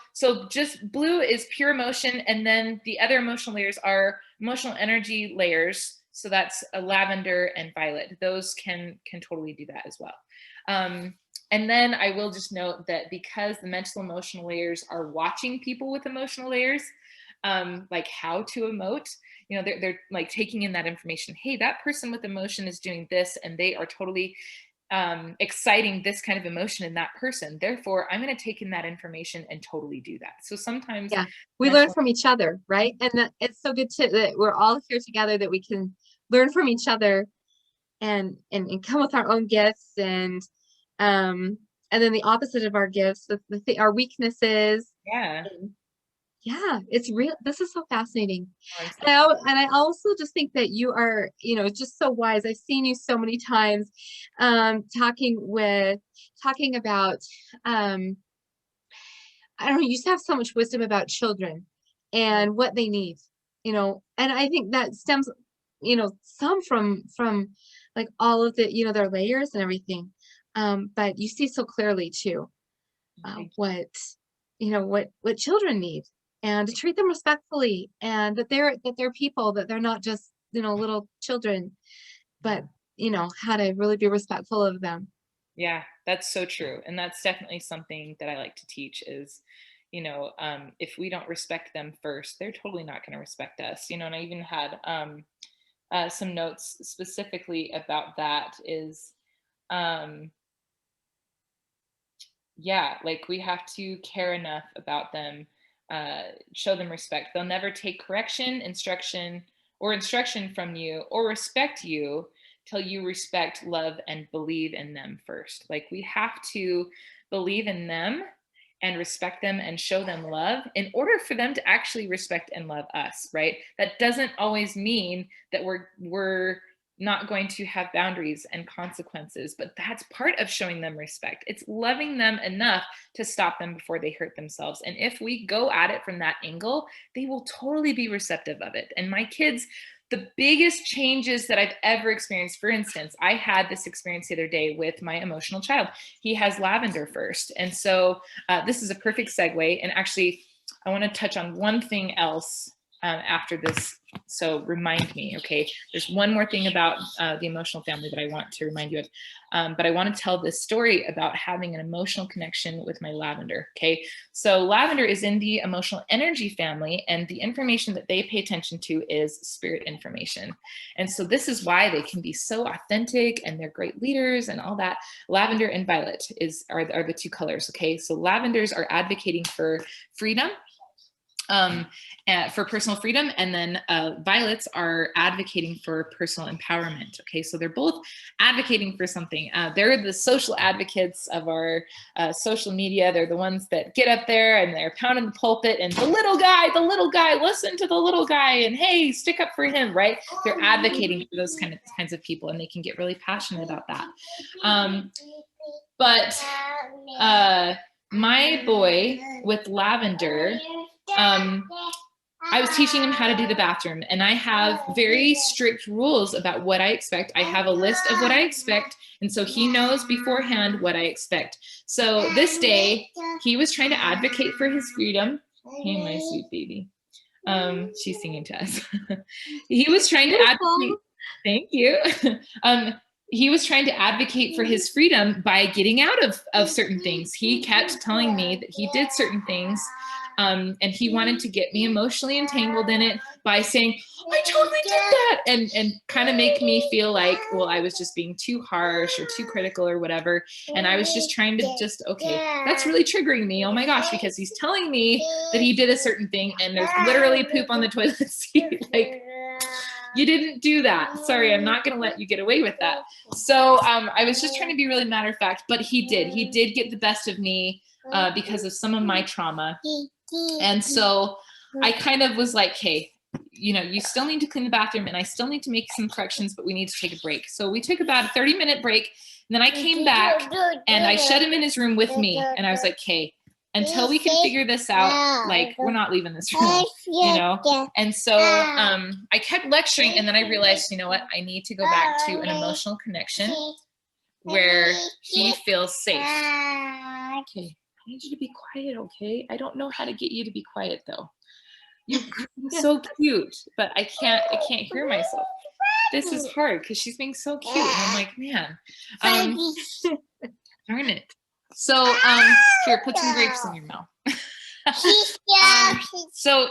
just blue is pure emotion, and then the other emotional layers are emotional energy layers. So that's a lavender and violet. Those can totally do that as well. And then I will just note that because the mental emotional layers are watching people with emotional layers, like how to emote, you know, they're like taking in that information. Hey, that person with emotion is doing this, and they are totally exciting this kind of emotion in that person. Therefore, I'm going to take in that information and totally do that. So sometimes Yeah, we learn mental, from each other, right? And that it's so good that we're all here together, that we can learn from each other and come with our own gifts, um and then the opposite of our gifts, our weaknesses. yeah. And yeah, it's real. This is so fascinating. I'm And I also just think that you are, just so wise. I've seen you so many times, talking about, I don't know, you just have so much wisdom about children so- and what they need, and I think that stems, some from like all of the, their layers and everything. But you see so clearly too, thank what, what children need, and to treat them respectfully, and that they're people, that they're not just, little children, you. but, how to really be respectful of them. Yeah, that's so true. And that's definitely something that I like to teach is, if we don't respect them first, they're totally not going to respect us, and I even had some notes specifically about that is, um, yeah, like we have to care enough about them, show them respect. They'll never take correction, instruction from you or respect you till you respect, love, and believe in them first. Like we have to believe in them and respect them and show them love in order for them to actually respect and love us, right? That doesn't always mean that we're not going to have boundaries and consequences, but that's part of showing them respect. It's loving them enough to stop them before they hurt themselves. And if we go at it from that angle, they will totally be receptive of it. And my kids, the biggest changes that I've ever experienced, for instance, I had this experience the other day with my emotional child. He has lavender first. And so this is a perfect segue. And actually, I want to touch on one thing else after this. So remind me, okay? There's one more thing about the emotional family that I want to remind you of. But I want to tell this story about having an emotional connection with my lavender, okay? So lavender is in the emotional energy family, and the information that they pay attention to is spirit information. And so this is why they can be so authentic, and they're great leaders and all that. Lavender and violet are the two colors, okay? So lavenders are advocating for freedom, for personal freedom, and then violets are advocating for personal empowerment. Okay, so they're both advocating for something. They're the social advocates of our social media. They're the ones that get up there and they're pounding the pulpit, and the little guy, listen to the little guy, and hey, stick up for him, right? They're advocating for those kinds of people, and they can get really passionate about that. But my boy with lavender, I was teaching him how to do the bathroom, and I have very strict rules about what I expect. I have a list of what I expect, and so he knows beforehand what I expect. So this day, he was trying to advocate for his freedom. Hey, my sweet baby. She's singing to us. He was trying to advocate. Thank you. He was trying to advocate for his freedom by getting out of certain things. He kept telling me that he did certain things, and he wanted to get me emotionally entangled in it by saying, I totally did that, and kind of make me feel like, well, I was just being too harsh or too critical or whatever. And I was just trying to okay, that's really triggering me. Oh my gosh, because he's telling me that he did a certain thing, and there's literally poop on the toilet seat. Like, you didn't do that. Sorry, I'm not going to let you get away with that. So I was just trying to be really matter of fact, but he did get the best of me because of some of my trauma. And so I kind of was like, hey, you still need to clean the bathroom, and I still need to make some corrections, but we need to take a break. So we took about a 30-minute break, and then I came back and I shut him in his room with me, and I was like, hey, until we can figure this out, like, we're not leaving this room, you know? And so I kept lecturing, and then I realized, you know what? I need to go back to an emotional connection where he feels safe. Okay, I need you to be quiet, okay? I don't know how to get you to be quiet, though. You're so cute, but I can't hear myself. This is hard because she's being so cute, and I'm like, man, darn it. So here, put some grapes in your mouth. So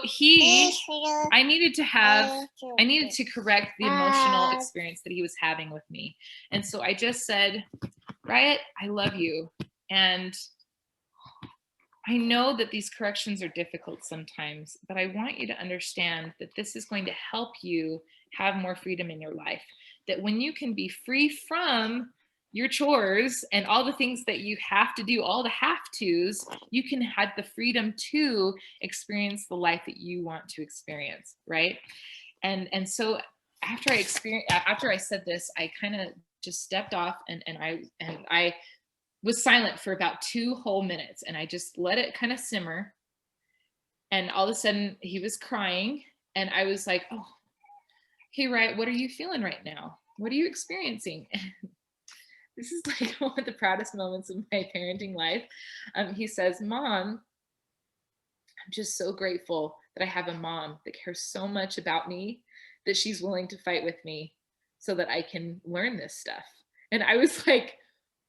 I needed to correct the emotional experience that he was having with me. And so I just said, Riot, I love you. And I know that these corrections are difficult sometimes, but I want you to understand that this is going to help you have more freedom in your life. That when you can be free from your chores and all the things that you have to do, all the have-tos, you can have the freedom to experience the life that you want to experience, right? And so after I said this, I kind of just stepped off and I was silent for about 2 whole minutes, and I just let it kind of simmer. And all of a sudden he was crying, and I was like, oh, hey, Riot, what are you feeling right now? What are you experiencing? This is like one of the proudest moments of my parenting life. He says, Mom, I'm just so grateful that I have a mom that cares so much about me that she's willing to fight with me so that I can learn this stuff. And I was like,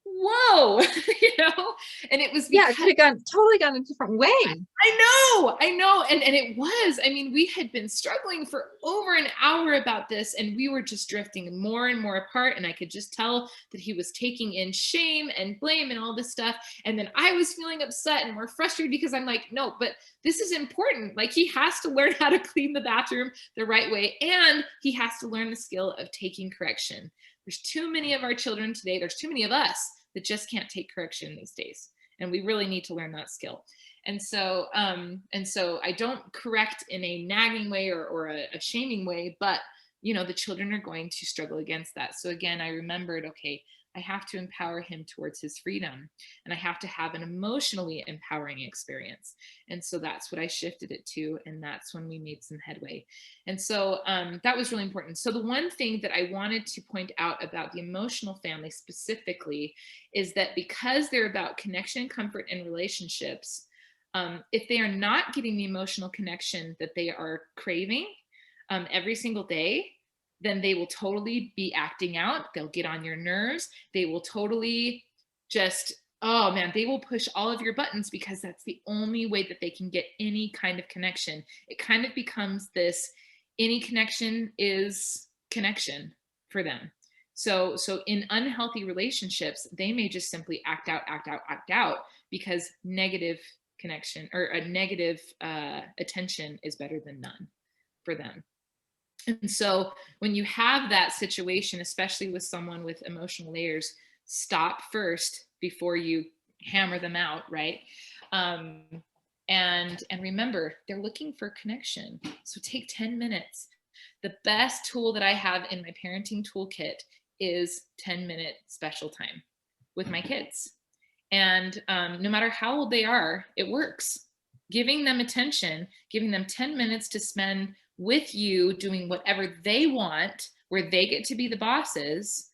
whoa, you know, and it was yeah, it could have totally gone a different way. I know. And it was, I mean, we had been struggling for over an hour about this, and we were just drifting more and more apart. And I could just tell that he was taking in shame and blame and all this stuff. And then I was feeling upset and more frustrated because I'm like, no, but this is important. Like, he has to learn how to clean the bathroom the right way. And he has to learn the skill of taking correction. There's too many of our children today. There's too many of us that just can't take correction these days. And we really need to learn that skill. And so I don't correct in a nagging way or a shaming way, but you know, the children are going to struggle against that. So again, I remembered, okay, I have to empower him towards his freedom, and I have to have an emotionally empowering experience. And so that's what I shifted it to. And that's when we made some headway. And so that was really important. So the one thing that I wanted to point out about the emotional family specifically is that because they're about connection, comfort, and relationships, if they are not getting the emotional connection that they are craving every single day, then they will totally be acting out. They'll get on your nerves. They will totally just, oh man, they will push all of your buttons because that's the only way that they can get any kind of connection. It kind of becomes this, any connection is connection for them. So in unhealthy relationships, they may just simply act out because negative connection or a negative attention is better than none for them. And so when you have that situation, especially with someone with emotional layers, stop first before you hammer them out, right? And remember, they're looking for connection. So take 10 minutes. The best tool that I have in my parenting toolkit is 10-minute special time with my kids. And no matter how old they are, it works. Giving them attention, giving them 10 minutes to spend with you doing whatever they want, where they get to be the bosses,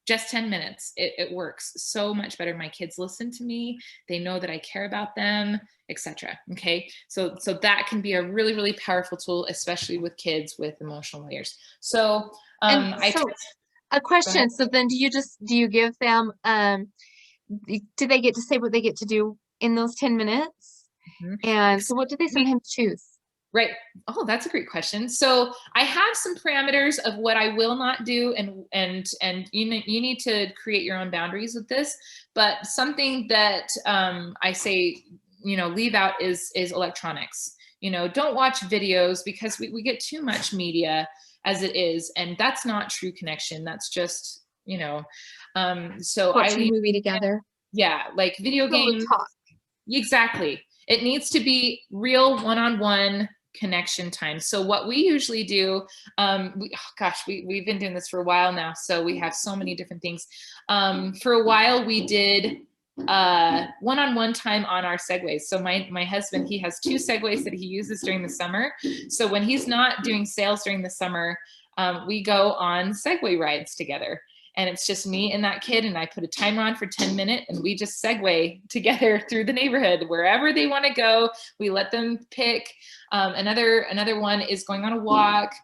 just 10 minutes. It works so much better. My kids listen to me. They know that I care about them, etc. Okay. So that can be a really, really powerful tool, especially with kids with emotional layers. So, a question. So then do you give them, do they get to say what they get to do in those 10 minutes? Mm-hmm. And so what do they sometimes choose? Right. Oh, that's a great question. So I have some parameters of what I will not do, and you need to create your own boundaries with this. But something that I say, you know, leave out is electronics. You know, don't watch videos because we get too much media as it is, and that's not true connection. That's just, you know, so watching a movie together. Yeah, like video games. Talk. Exactly. It needs to be real one-on-one connection time. So what we usually do, we've been doing this for a while now, so we have so many different things. For a while we did one-on-one time on our segways. So my husband, he has 2 segways that he uses during the summer. So when he's not doing sales during the summer, we go on Segway rides together. And it's just me and that kid, and I put a timer on for 10 minutes, and we just Segway together through the neighborhood, wherever they want to go. We let them pick. Another one is going on a walk,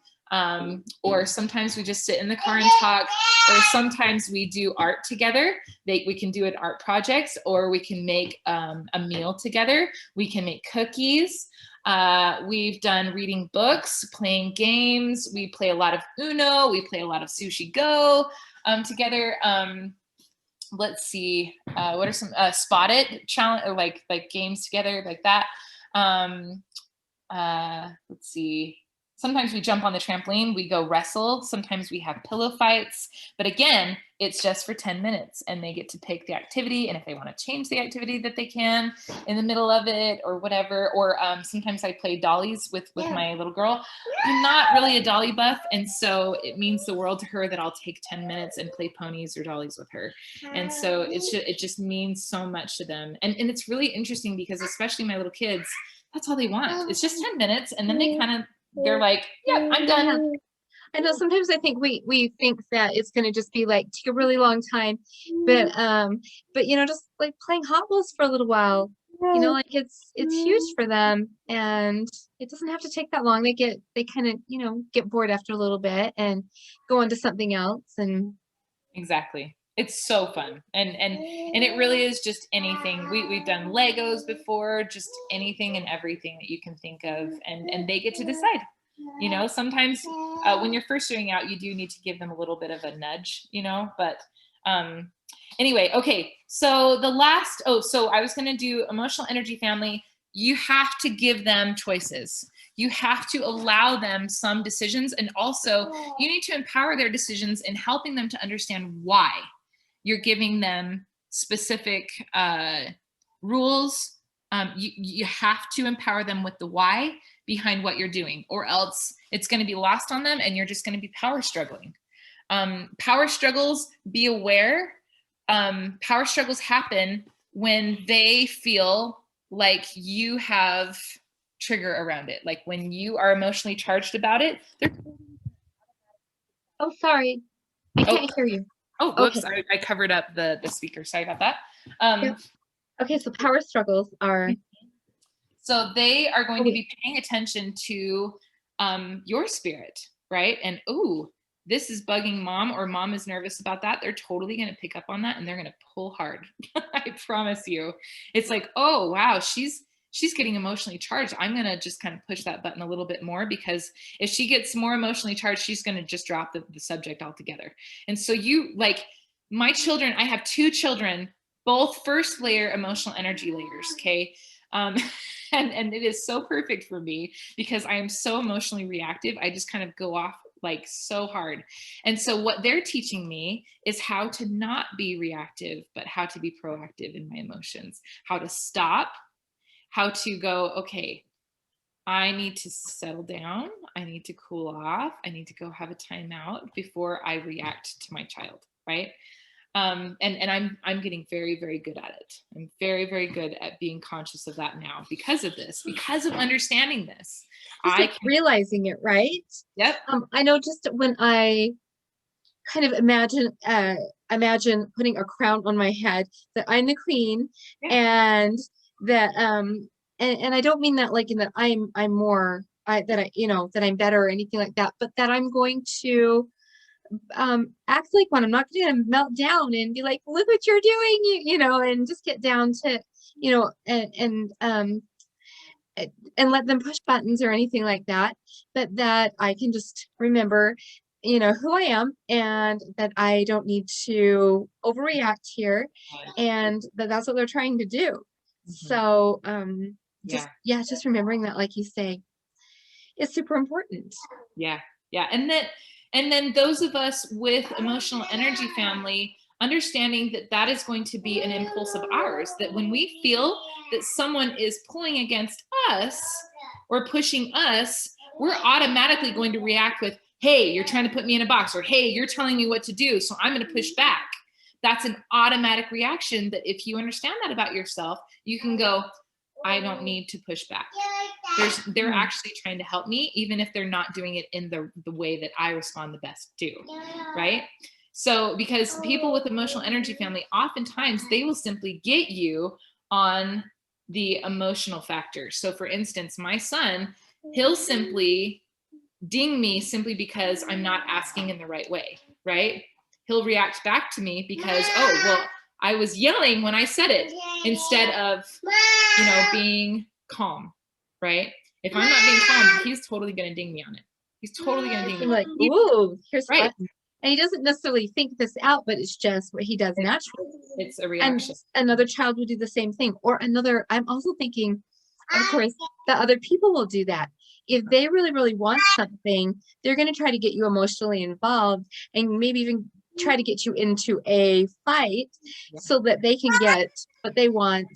or sometimes we just sit in the car and talk, or sometimes we do art together. We can do an art projects, or we can make a meal together. We can make cookies. We've done reading books, playing games. We play a lot of Uno. We play a lot of Sushi Go together. Let's see, what are some Spot It challenge, or like games together like that. Let's see. Sometimes we jump on the trampoline, we go wrestle. Sometimes we have pillow fights, but again, it's just for 10 minutes and they get to pick the activity. And if they want to change the activity, that they can in the middle of it or whatever. Or sometimes I play dollies with my little girl. I'm not really a dolly buff. And so it means the world to her that I'll take 10 minutes and play ponies or dollies with her. And so it just means so much to them. And it's really interesting because especially my little kids, that's all they want. It's just 10 minutes. And then they're like, yep, I'm done. I know sometimes I think we think that it's going to just be like take a really long time, but just like playing Hot Wheels for a little while, like it's huge for them, and it doesn't have to take that long. They kind of get bored after a little bit and go on to something else. And exactly, it's so fun, and it really is just anything. We've done Legos before, just anything and everything that you can think of, and they get to decide. Sometimes when you're first starting out, you do need to give them a little bit of a nudge, but anyway, okay. So so I was going to do emotional energy family. You have to give them choices. You have to allow them some decisions, and also you need to empower their decisions and helping them to understand why you're giving them specific rules. You have to empower them with the why behind what you're doing, or else it's going to be lost on them and you're just going to be power struggling. Power struggles, be aware. Power struggles happen when they feel like you have trigger around it. Like when you are emotionally charged about it. Oh, sorry. I can't hear you. Oh, whoops. Okay. I covered up the speaker. Sorry about that. Yep. Okay, so power struggles are... So they are going to be paying attention to your spirit, right? And, ooh, this is bugging mom, or mom is nervous about that. They're totally going to pick up on that and they're going to pull hard. I promise you. It's like, oh, wow, she's getting emotionally charged. I'm going to just kind of push that button a little bit more, because if she gets more emotionally charged, she's going to just drop the subject altogether. And so my children, I have 2 children, both first layer emotional energy layers. Okay. And it is so perfect for me because I am so emotionally reactive. I just kind of go off like so hard. And so what they're teaching me is how to not be reactive, but how to be proactive in my emotions, how to stop, how to go, okay, I need to settle down. I need to cool off. I need to go have a timeout before I react to my child. Right. And I'm getting very, very good at it. I'm very, very good at being conscious of that now because of this, because of understanding this. Realizing it, right? Yep. I know just when I kind of imagine putting a crown on my head, that I'm the queen, and that and I don't mean that like in that I'm more that I'm better or anything like that, but that I'm going to act like one. I'm not going to melt down and be like, look what you're doing, and just get down to, and let them push buttons or anything like that. But that I can just remember, who I am, and that I don't need to overreact here, and that's what they're trying to do. Mm-hmm. So, just remembering that, like you say, is super important. Yeah. And then those of us with emotional energy family, understanding that is going to be an impulse of ours, that when we feel that someone is pulling against us or pushing us, we're automatically going to react with, hey, you're trying to put me in a box, or hey, you're telling me what to do, so I'm going to push back. that's an automatic reaction that if you understand that about yourself, you can go, I don't need to push back. They're actually trying to help me, even if they're not doing it in the way that I respond the best to, right? So because people with emotional energy family, oftentimes they will simply get you on the emotional factor. So for instance, my son, he'll simply ding me simply because I'm not asking in the right way, right? He'll react back to me because, oh, well, I was yelling when I said it instead of, being calm, right? If I'm not being calm, he's totally going to ding me on it. He's totally going to ding me. I'm like, ooh, here's Right. fun. And he doesn't necessarily think this out, but it's just what he does naturally. It's a And reaction. another child will do the same thing. Or I'm also thinking, of course, that other people will do that. If they really, really want something, they're going to try to get you emotionally involved and maybe even try to get you into a fight so that they can get what they want,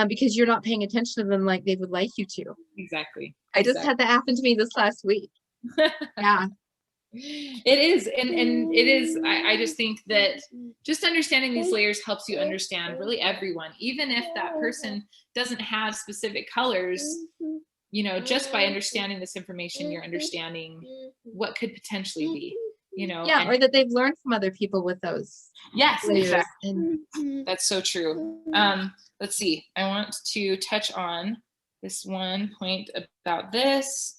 because you're not paying attention to them like they would like you to. Exactly. I just had that happen to me this last week. Yeah. It is. And it is, I just think that just understanding these layers helps you understand really everyone, even if that person doesn't have specific colors, just by understanding this information, you're understanding what could potentially be, Yeah, or that they've learned from other people with those. Yes, layers. exactly. That's so true. Let's see. I want to touch on this one point about this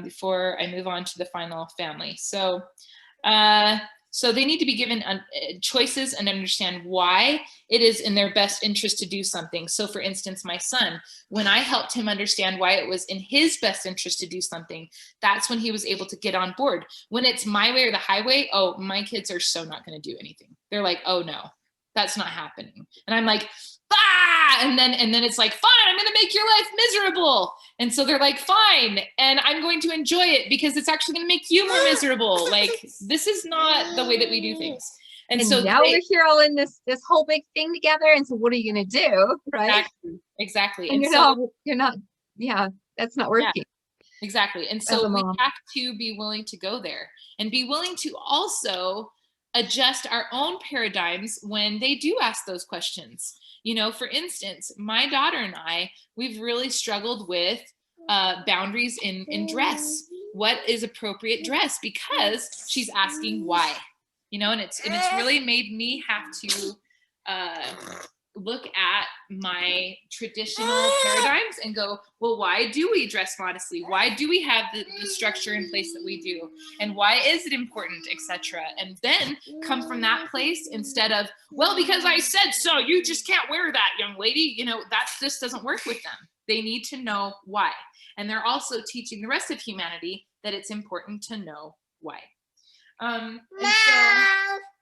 before I move on to the final family. So, so they need to be given choices and understand why it is in their best interest to do something. So for instance, my son, when I helped him understand why it was in his best interest to do something, that's when he was able to get on board. When it's my way or the highway, oh, my kids are so not going to do anything. They're like, oh no, that's not happening. And I'm like, bah! And then it's like, fine, I'm going to make your life miserable. And so they're like, fine. And I'm going to enjoy it because it's actually going to make you more miserable. Like, this is not the way that we do things. And so now we're here all in this whole big thing together. And so what are you going to do? Right. Exactly. And you're not, yeah, that's not working. Yeah, exactly. And so we have to be willing to go there and be willing to also adjust our own paradigms when they do ask those questions. For instance, my daughter and I, we've really struggled with boundaries in dress. What is appropriate dress? Because she's asking why, and it's really made me have to look at my traditional paradigms and go, well, why do we dress modestly? Why do we have the structure in place that we do? And why is it important, etc.? And then come from that place instead of, well, because I said so, you just can't wear that, young lady. That just doesn't work with them. They need to know why. And they're also teaching the rest of humanity that it's important to know why. And so,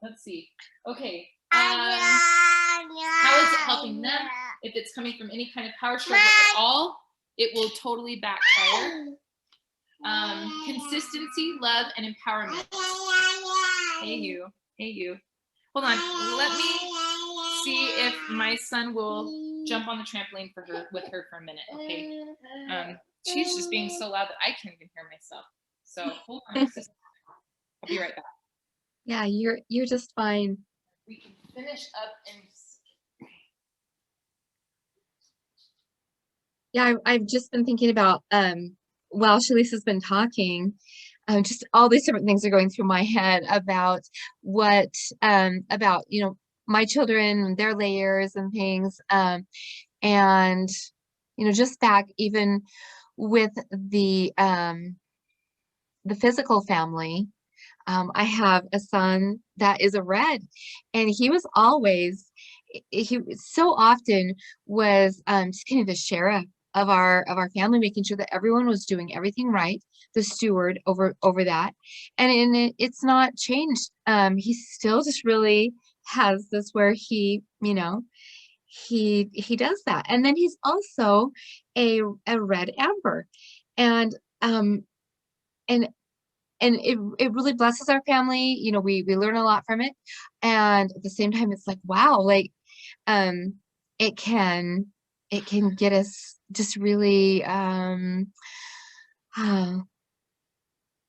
let's see. Okay. How is it helping them? If it's coming from any kind of power struggle at all, it will totally backfire. Consistency, love, and empowerment. Hey you. Hold on. Let me see if my son will jump on the trampoline with her for a minute. Okay. She's just being so loud that I can't even hear myself. So hold on. I'll be right back. Yeah, you're just fine. We can finish up and. Yeah, I've just been thinking about while Chalise has been talking, just all these different things are going through my head about what about my children, their layers and things, and just back even with the physical family. I have a son that is a red, and he was always he so often was just kind of the sheriff of our family, making sure that everyone was doing everything right, the steward over that. And it's not changed. He still just really has this where he he does that. And then he's also a red amber, and um and it really blesses our family. We learn a lot from it, and at the same time it's like, wow, like um it can get us just really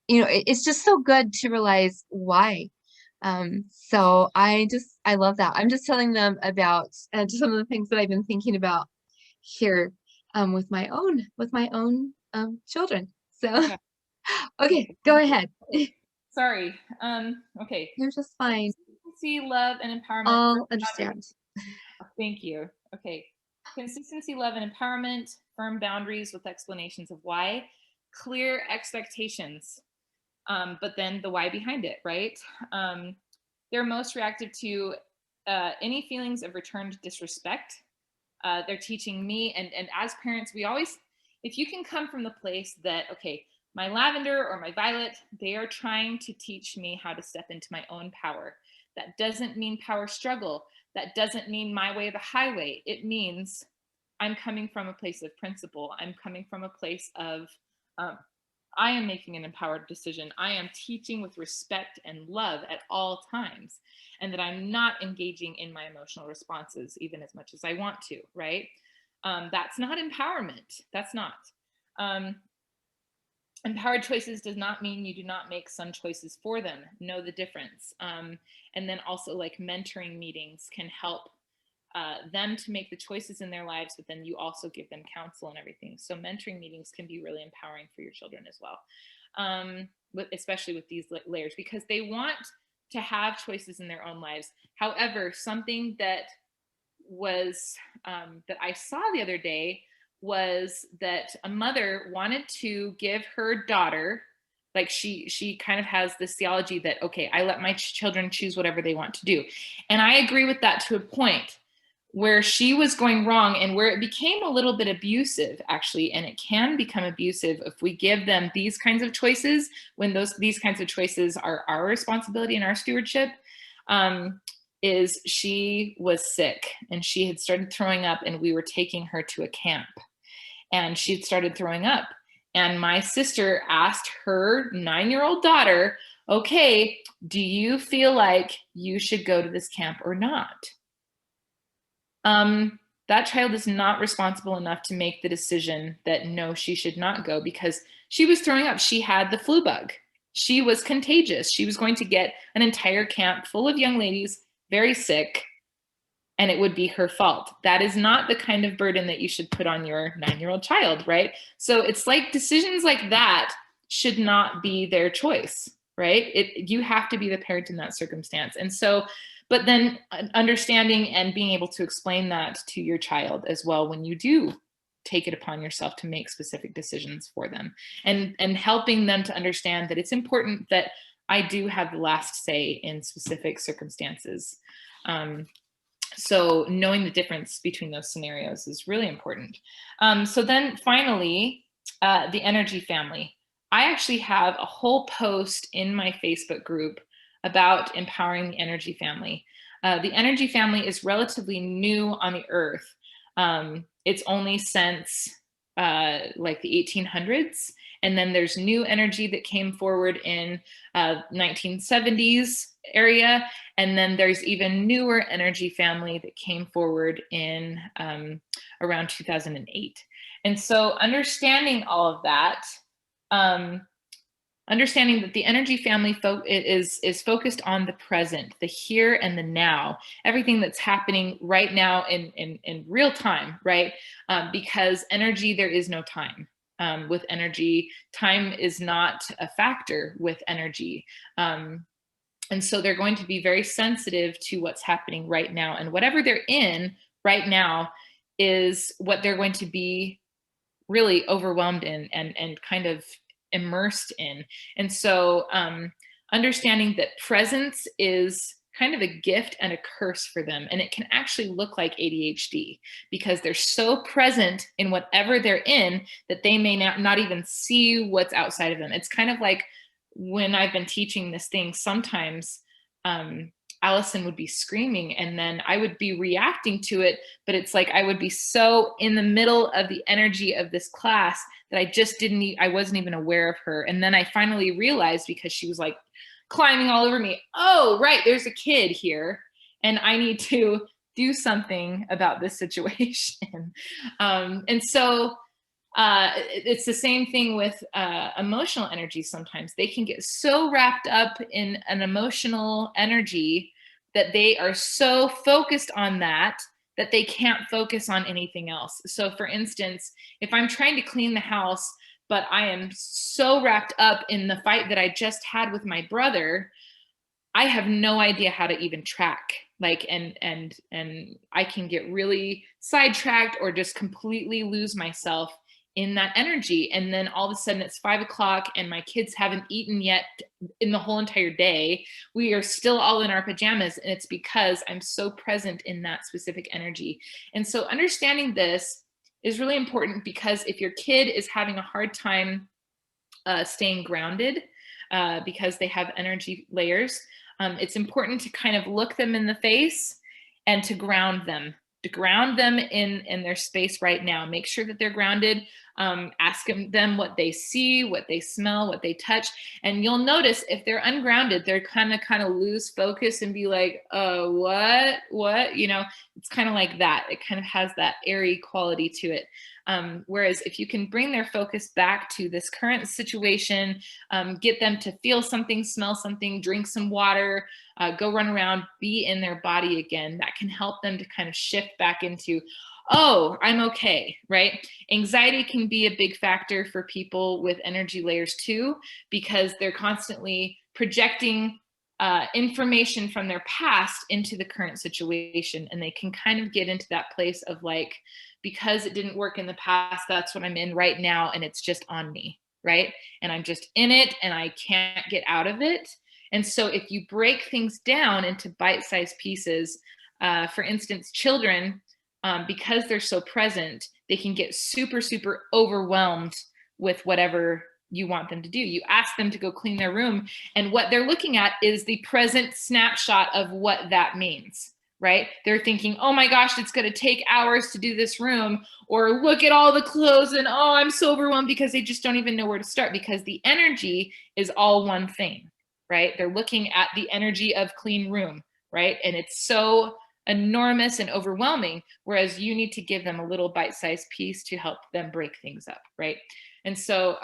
it's just so good to realize why So I love that. I'm just telling them about just some of the things that I've been thinking about here with my own children. So Yeah. okay, go ahead. Sorry. Okay. You're just fine. Consistency, love, and empowerment. I'll understand. Thank you. Okay. Consistency, love, and empowerment, firm boundaries with explanations of why, clear expectations, but then the why behind it, right? Um, they're most reactive to any feelings of returned disrespect. They're teaching me, and as parents, we always, if you can come from the place that, okay, my lavender or my violet, they are trying to teach me how to step into my own power. That doesn't mean power struggle. That doesn't mean my way or the highway. It means I'm coming from a place of principle. I'm coming from a place of um, I am making an empowered decision. I am teaching with respect and love at all times, and that I'm not engaging in my emotional responses even as much as I want to, right? That's not empowerment. That's not. Um, Empowered choices does not mean you do not make some choices for them. Know the difference. And then also, like, mentoring meetings can help them to make the choices in their lives, but then you also give them counsel and everything. So mentoring meetings can be really empowering for your children as well, especially with these layers, because they want to have choices in their own lives. However, something that was that I saw the other day was that a mother wanted to give her daughter, like, she kind of has this theology that, okay, I let my children choose whatever they want to do, and I agree with that to a point. Where she was going wrong and where it became a little bit abusive, actually, and it can become abusive if we give them these kinds of choices when these kinds of choices are our responsibility and our stewardship. Is she was sick and she had started throwing up, and we were taking her to a camp, and she had started throwing up, and my sister asked her 9-year-old daughter, okay, do you feel like you should go to this camp or not? That child is not responsible enough to make the decision that no, she should not go, because she was throwing up. She had the flu bug. She was contagious. She was going to get an entire camp full of young ladies very sick, and it would be her fault. That is not the kind of burden that you should put on your 9-year-old child, right? So it's like decisions like that should not be their choice, right? You have to be the parent in that circumstance. And so, but then understanding and being able to explain that to your child as well when you do take it upon yourself to make specific decisions for them, and helping them to understand that it's important that I do have the last say in specific circumstances. So knowing the difference between those scenarios is really important. So then finally, the energy family. I actually have a whole post in my Facebook group about empowering the energy family. The energy family is relatively new on the earth. It's only since like the 1800s. And then there's new energy that came forward in 1970s area. And then there's even newer energy family that came forward in around 2008. And so understanding all of that, understanding that the energy family is focused on the present, the here and the now, everything that's happening right now in real time, right? Because energy, there is no time. With energy, time is not a factor with energy. And so they're going to be very sensitive to what's happening right now. And whatever they're in right now is what they're going to be really overwhelmed in and kind of immersed in. And so understanding that presence is kind of a gift and a curse for them. And it can actually look like ADHD because they're so present in whatever they're in that they may not even see what's outside of them. It's kind of like when I've been teaching this thing, sometimes Allison would be screaming and then I would be reacting to it, but it's like I would be so in the middle of the energy of this class that I wasn't even aware of her. And then I finally realized, because she was like climbing all over me, oh, right, there's a kid here and I need to do something about this situation. And so It's the same thing with emotional energy. Sometimes they can get so wrapped up in an emotional energy that they are so focused on that that they can't focus on anything else. So for instance, if I'm trying to clean the house, but I am so wrapped up in the fight that I just had with my brother, I have no idea how to even track. Like, and I can get really sidetracked or just completely lose myself in that energy. And then all of a sudden it's 5 o'clock and my kids haven't eaten yet in the whole entire day. We are still all in our pajamas, and it's because I'm so present in that specific energy. And so understanding this is really important, because if your kid is having a hard time staying grounded because they have energy layers, it's important to kind of look them in the face and to ground them in their space right now. Make sure that they're grounded. Ask them what they see, what they smell, what they touch. And you'll notice if they're ungrounded, they're kind of lose focus and be like, what? You know, it's kind of like that. It kind of has that airy quality to it. Whereas if you can bring their focus back to this current situation, get them to feel something, smell something, drink some water, go run around, be in their body again, that can help them to kind of shift back into, oh, I'm okay, right? Anxiety can be a big factor for people with energy layers too, because they're constantly projecting information from their past into the current situation. And they can kind of get into that place of like, because it didn't work in the past, that's what I'm in right now, and it's just on me, right? And I'm just in it and I can't get out of it. And so if you break things down into bite-sized pieces, for instance, children, because they're so present, they can get super, super overwhelmed with whatever you want them to do. You ask them to go clean their room, and what they're looking at is the present snapshot of what that means, right? They're thinking, oh my gosh, it's going to take hours to do this room, or look at all the clothes, and oh, I'm so overwhelmed, because they just don't even know where to start, because the energy is all one thing, right? They're looking at the energy of clean room, right? And it's so enormous and overwhelming, whereas you need to give them a little bite-sized piece to help them break things up, right? And so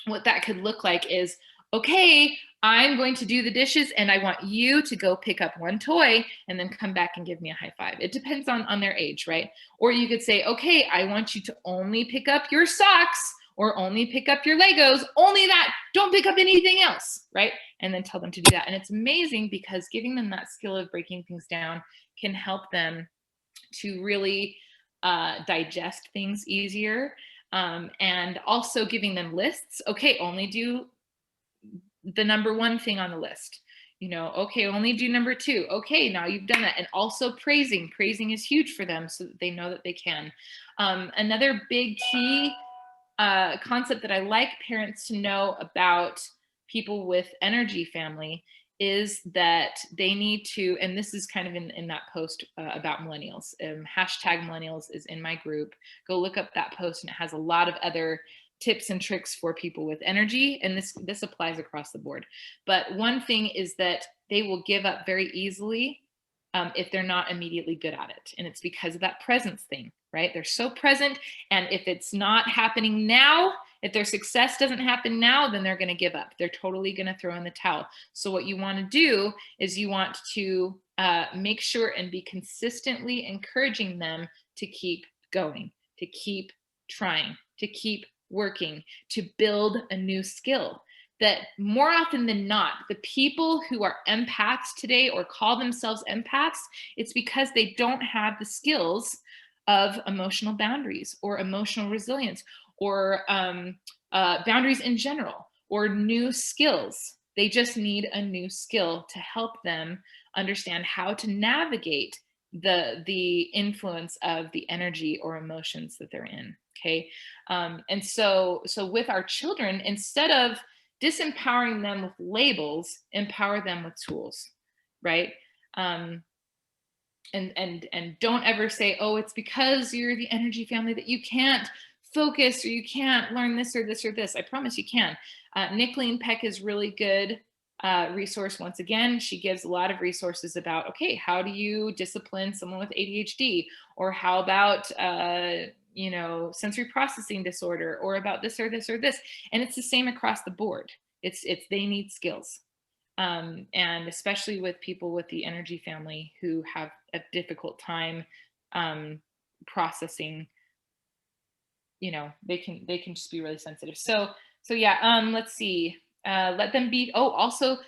what that could look like is, okay, I'm going to do the dishes and I want you to go pick up one toy and then come back and give me a high five. It depends on their age, right? Or you could say, okay, I want you to only pick up your socks or only pick up your Legos, only that, don't pick up anything else, right? And then tell them to do that. And it's amazing, because giving them that skill of breaking things down can help them to really digest things easier. And also giving them lists. Okay, only do the number one thing on the list. You know, okay, only do number two. Okay, now you've done that. And also praising. Praising is huge for them, so that they know that they can. Another big key concept that I like parents to know about people with energy family is that they need to, and this is kind of in that post about millennials, hashtag millennials is in my group. Go look up that post, and it has a lot of other tips and tricks for people with energy, and this applies across the board. But one thing is that they will give up very easily if they're not immediately good at it. And it's because of that presence thing, right? They're so present. And if it's not happening now, if their success doesn't happen now, then they're going to give up. They're totally going to throw in the towel. So what you want to do is you want to make sure and be consistently encouraging them to keep going, to keep trying, to keep working, to build a new skill. That more often than not, the people who are empaths today or call themselves empaths, it's because they don't have the skills of emotional boundaries or emotional resilience or boundaries in general or new skills. They just need a new skill to help them understand how to navigate the influence of the energy or emotions that they're in. Okay. And so with our children, instead of disempowering them with labels, empower them with tools, right? And don't ever say, oh, it's because you're the energy family that you can't focus or you can't learn this or this or this. I promise you can. Nicolene Peck is really good resource. Once again, she gives a lot of resources about, okay, how do you discipline someone with ADHD? Or how about sensory processing disorder, or about this or this or this. And it's the same across the board. It's they need skills. And especially with people with the energy family who have a difficult time processing, they can just be really sensitive. So yeah, let's see. Let them be. Oh, also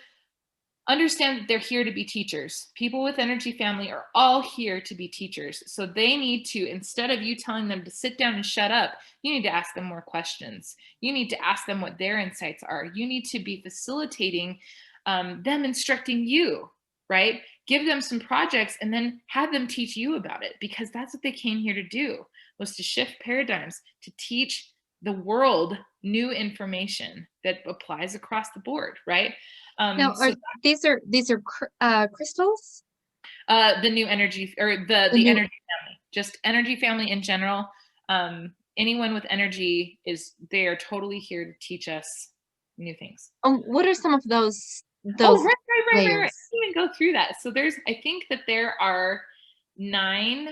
understand that they're here to be teachers. People with energy family are all here to be teachers. So they need to, instead of you telling them to sit down and shut up, you need to ask them more questions. You need to ask them what their insights are. You need to be facilitating them instructing you, right? Give them some projects and then have them teach you about it, because that's what they came here to do, was to shift paradigms, to teach the world new information that applies across the board, right? Now, So crystals? the new energy, or the The new energy family, just energy family in general. Anyone with energy, they are totally here to teach us new things. What are some of those Oh, right. I layers? didn't even go through that. So I think that there are 9.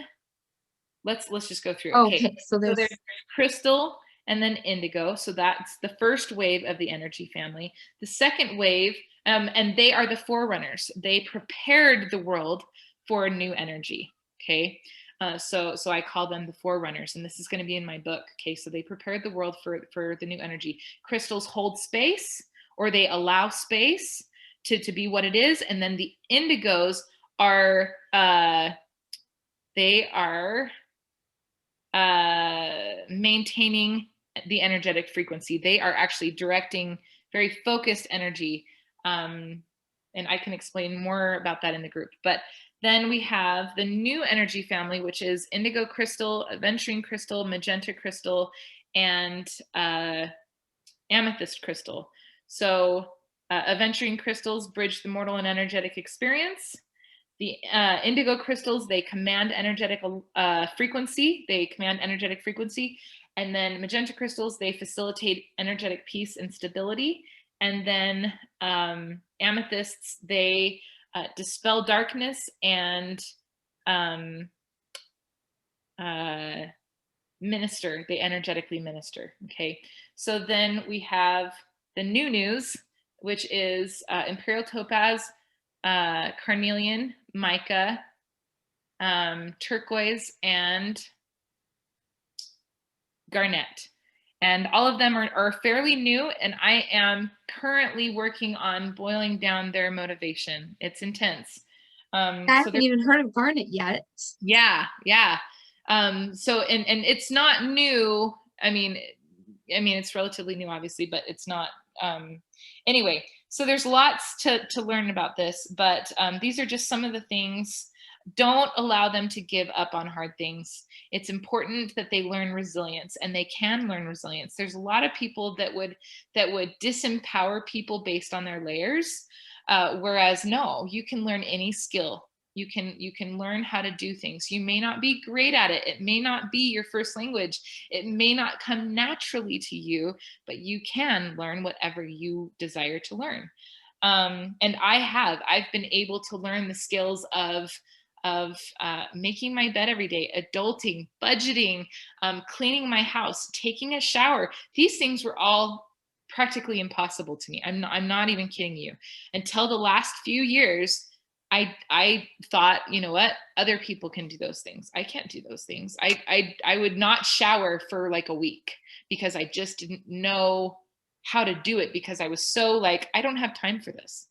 Let's just go through. Okay. Okay, so So there's there's crystal and then indigo. So that's the first wave of the energy family. The second wave, and they are the forerunners. They prepared the world for new energy. Okay. So I call them the forerunners, and this is going to be in my book. Okay. So they prepared the world for the new energy. Crystals hold space, or they allow space to be what it is. And then the indigos are, they are maintaining the energetic frequency. They are actually directing very focused energy. And I can explain more about that in the group. But then we have the new energy family, which is indigo crystal, aventurine crystal, magenta crystal, and amethyst crystal. So aventurine crystals bridge the mortal and energetic experience. The indigo crystals, they command energetic frequency. They command energetic frequency. And then magenta crystals, they facilitate energetic peace and stability. And then amethysts, they dispel darkness and minister. They energetically minister. Okay. So then we have the new news, which is imperial topaz, carnelian, mica, turquoise, and garnet. And all of them are fairly new, and I am currently working on boiling down their motivation. It's intense. I haven't even heard of garnet yet. Yeah. So and it's not new. I mean, it's relatively new, obviously, but it's not. Anyway, so there's lots to learn about this, but these are just some of the things. Don't allow them to give up on hard things. It's important that they learn resilience, and they can learn resilience. There's a lot of people that would disempower people based on their layers, whereas no, you can learn any skill. You can learn how to do things. You may not be great at it. It may not be your first language. It may not come naturally to you, but you can learn whatever you desire to learn. And I've been able to learn the skills of making my bed every day, adulting, budgeting, cleaning my house, taking a shower. These things were all practically impossible to me. I'm not even kidding you. Until the last few years, I thought, you know what, other people can do those things. I can't do those things. I would not shower for like a week because I just didn't know how to do it, because I was so like, I don't have time for this.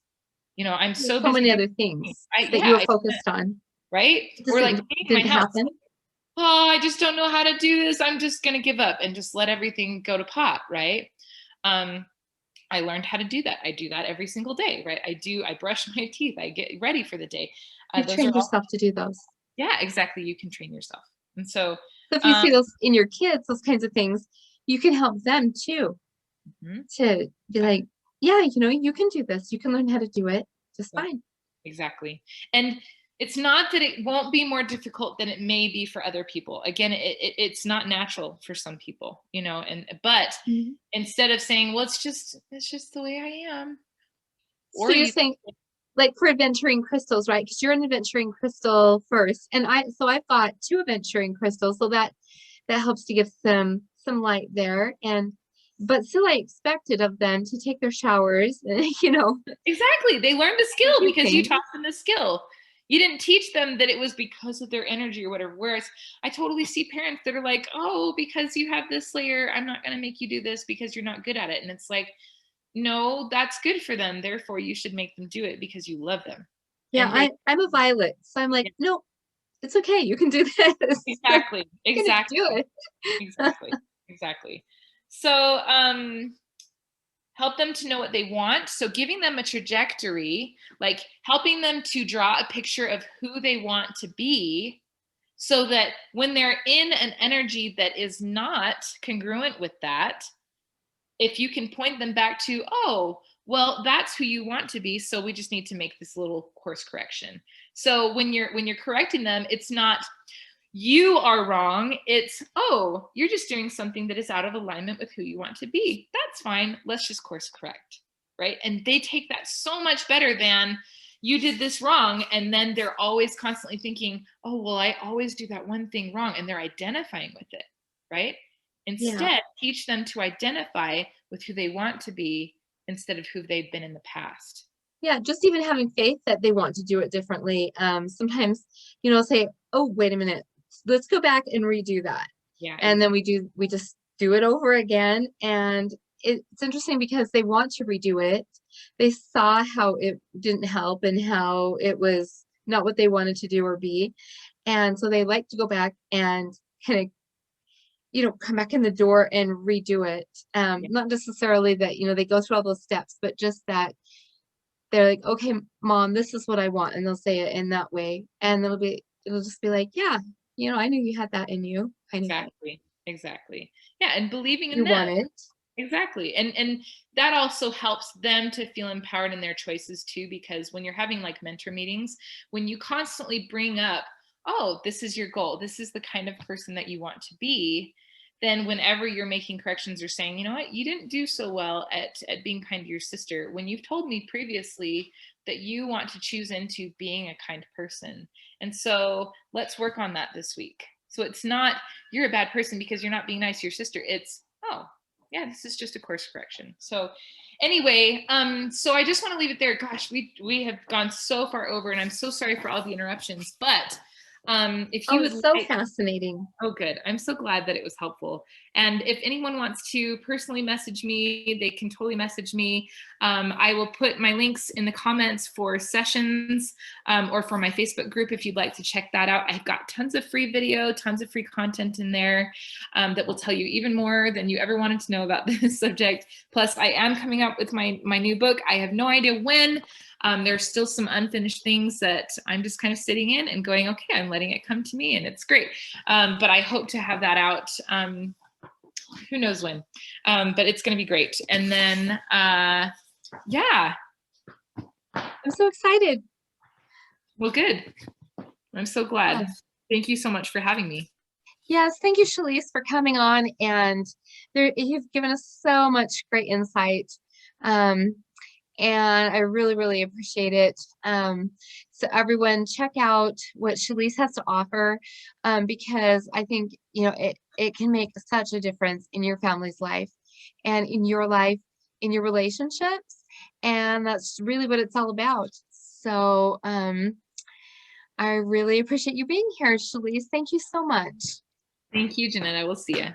I'm There's so so busy many doing other things that you yeah, were focused on. right? It Or just like cleaning my didn't house. happen. Oh, I just don't know how to do this. I'm just going to give up and just let everything go to pot, right? I learned how to do that. I do that every single day, right? I brush my teeth. I get ready for the day. You've Those are trained all, yourself to do those. yeah, exactly. You can train yourself. And so, So if you see those in your kids, those kinds of things, you can help them too, mhm, to be like, yeah, you can do this. You can learn how to do it just yeah, fine. exactly. And it's not that it won't be more difficult than it may be for other people. Again, it's not natural for some people, but Mhm. instead of saying, well, it's just the way I am, So or you're you, saying, like, for aventurine crystals, right? Because you're an aventurine crystal first, and I've got 2 aventurine crystals, so that that helps to give some light there. And but still, I expected of them to take their showers, you know, Exactly. They learned the skill do because you things. taught them the skill. You didn't teach them that it was because of their energy or whatever. Whereas I totally see parents that are like, oh, because you have this layer, I'm not going to make you do this because you're not good at it. And it's like, no, that's good for them. Therefore, you should make them do it because you love them. Yeah, And they, I'm a violet, so I'm like, yeah, no, it's okay. You can do this. I'm exactly, gonna do exactly, it. exactly, exactly. So, help them to know what they want. So giving them a trajectory, like helping them to draw a picture of who they want to be, so that when they're in an energy that is not congruent with that, if you can point them back to, oh, well, that's who you want to be, so we just need to make this little course correction. So when you're correcting them, it's not you are wrong. It's, oh, you're just doing something that is out of alignment with who you want to be. That's fine. Let's just course correct. Right. And they take that so much better than you did this wrong. And then they're always constantly thinking, oh, well, I always do that one thing wrong. And they're identifying with it. Right. Yeah. Instead, teach them to identify with who they want to be instead of who they've been in the past. Yeah, just even having faith that they want to do it differently. Sometimes, you know, say, "Oh, wait a minute. Let's go back and redo that." Yeah, And then exactly. we just do it over again, and it's interesting because they want to redo it. They saw how it didn't help and how it was not what they wanted to do or be, and so they like to go back and kinda, you know, come back in the door and redo it. Yeah, Not necessarily that, you know, they go through all those steps, but just that they're like, "Okay, mom, this is what I want," and they'll say it in that way, and it'll just be like, "Yeah, you know, I knew you had that in you. I knew that exactly. Exactly. Yeah. And believing in you them. want it." Exactly. And that also helps them to feel empowered in their choices too, because when you're having like mentor meetings, when you constantly bring up, oh, this is your goal, this is the kind of person that you want to be, then whenever you're making corrections or saying, you know what, you didn't do so well at being kind to your sister when you've told me previously that you want to choose into being a kind person. And so let's work on that this week. So it's not you're a bad person because you're not being nice to your sister. It's, oh, yeah, this is just a course correction. So anyway, so I just want to leave it there. Gosh, we have gone so far over, and I'm so sorry for all the interruptions. But if Oh, you would it's so like, fascinating. oh, good. I'm so glad that it was helpful. And if anyone wants to personally message me, they can totally message me. I will put my links in the comments for sessions or for my Facebook group if you'd like to check that out. I've got tons of free video, tons of free content in there that will tell you even more than you ever wanted to know about this subject. Plus, I am coming up with my new book. I have no idea when. There's still some unfinished things that I'm just kind of sitting in and going, okay, I'm letting it come to me, and it's great. But I hope to have that out. Who knows when? But it's going to be great. And then, yeah. I'm so excited. Well, good. I'm so glad. Yes. Thank you so much for having me. Yes, thank you, Chalise, for coming on, and you've given us so much great insight. Um, and I really, really appreciate it. So everyone, check out what Chalise has to offer, because I think, you know, it can make such a difference in your family's life and in your life, in your relationships, and that's really what it's all about. So I really appreciate you being here, Chalise. Thank you so much. Thank you, Jeanette. I will see you.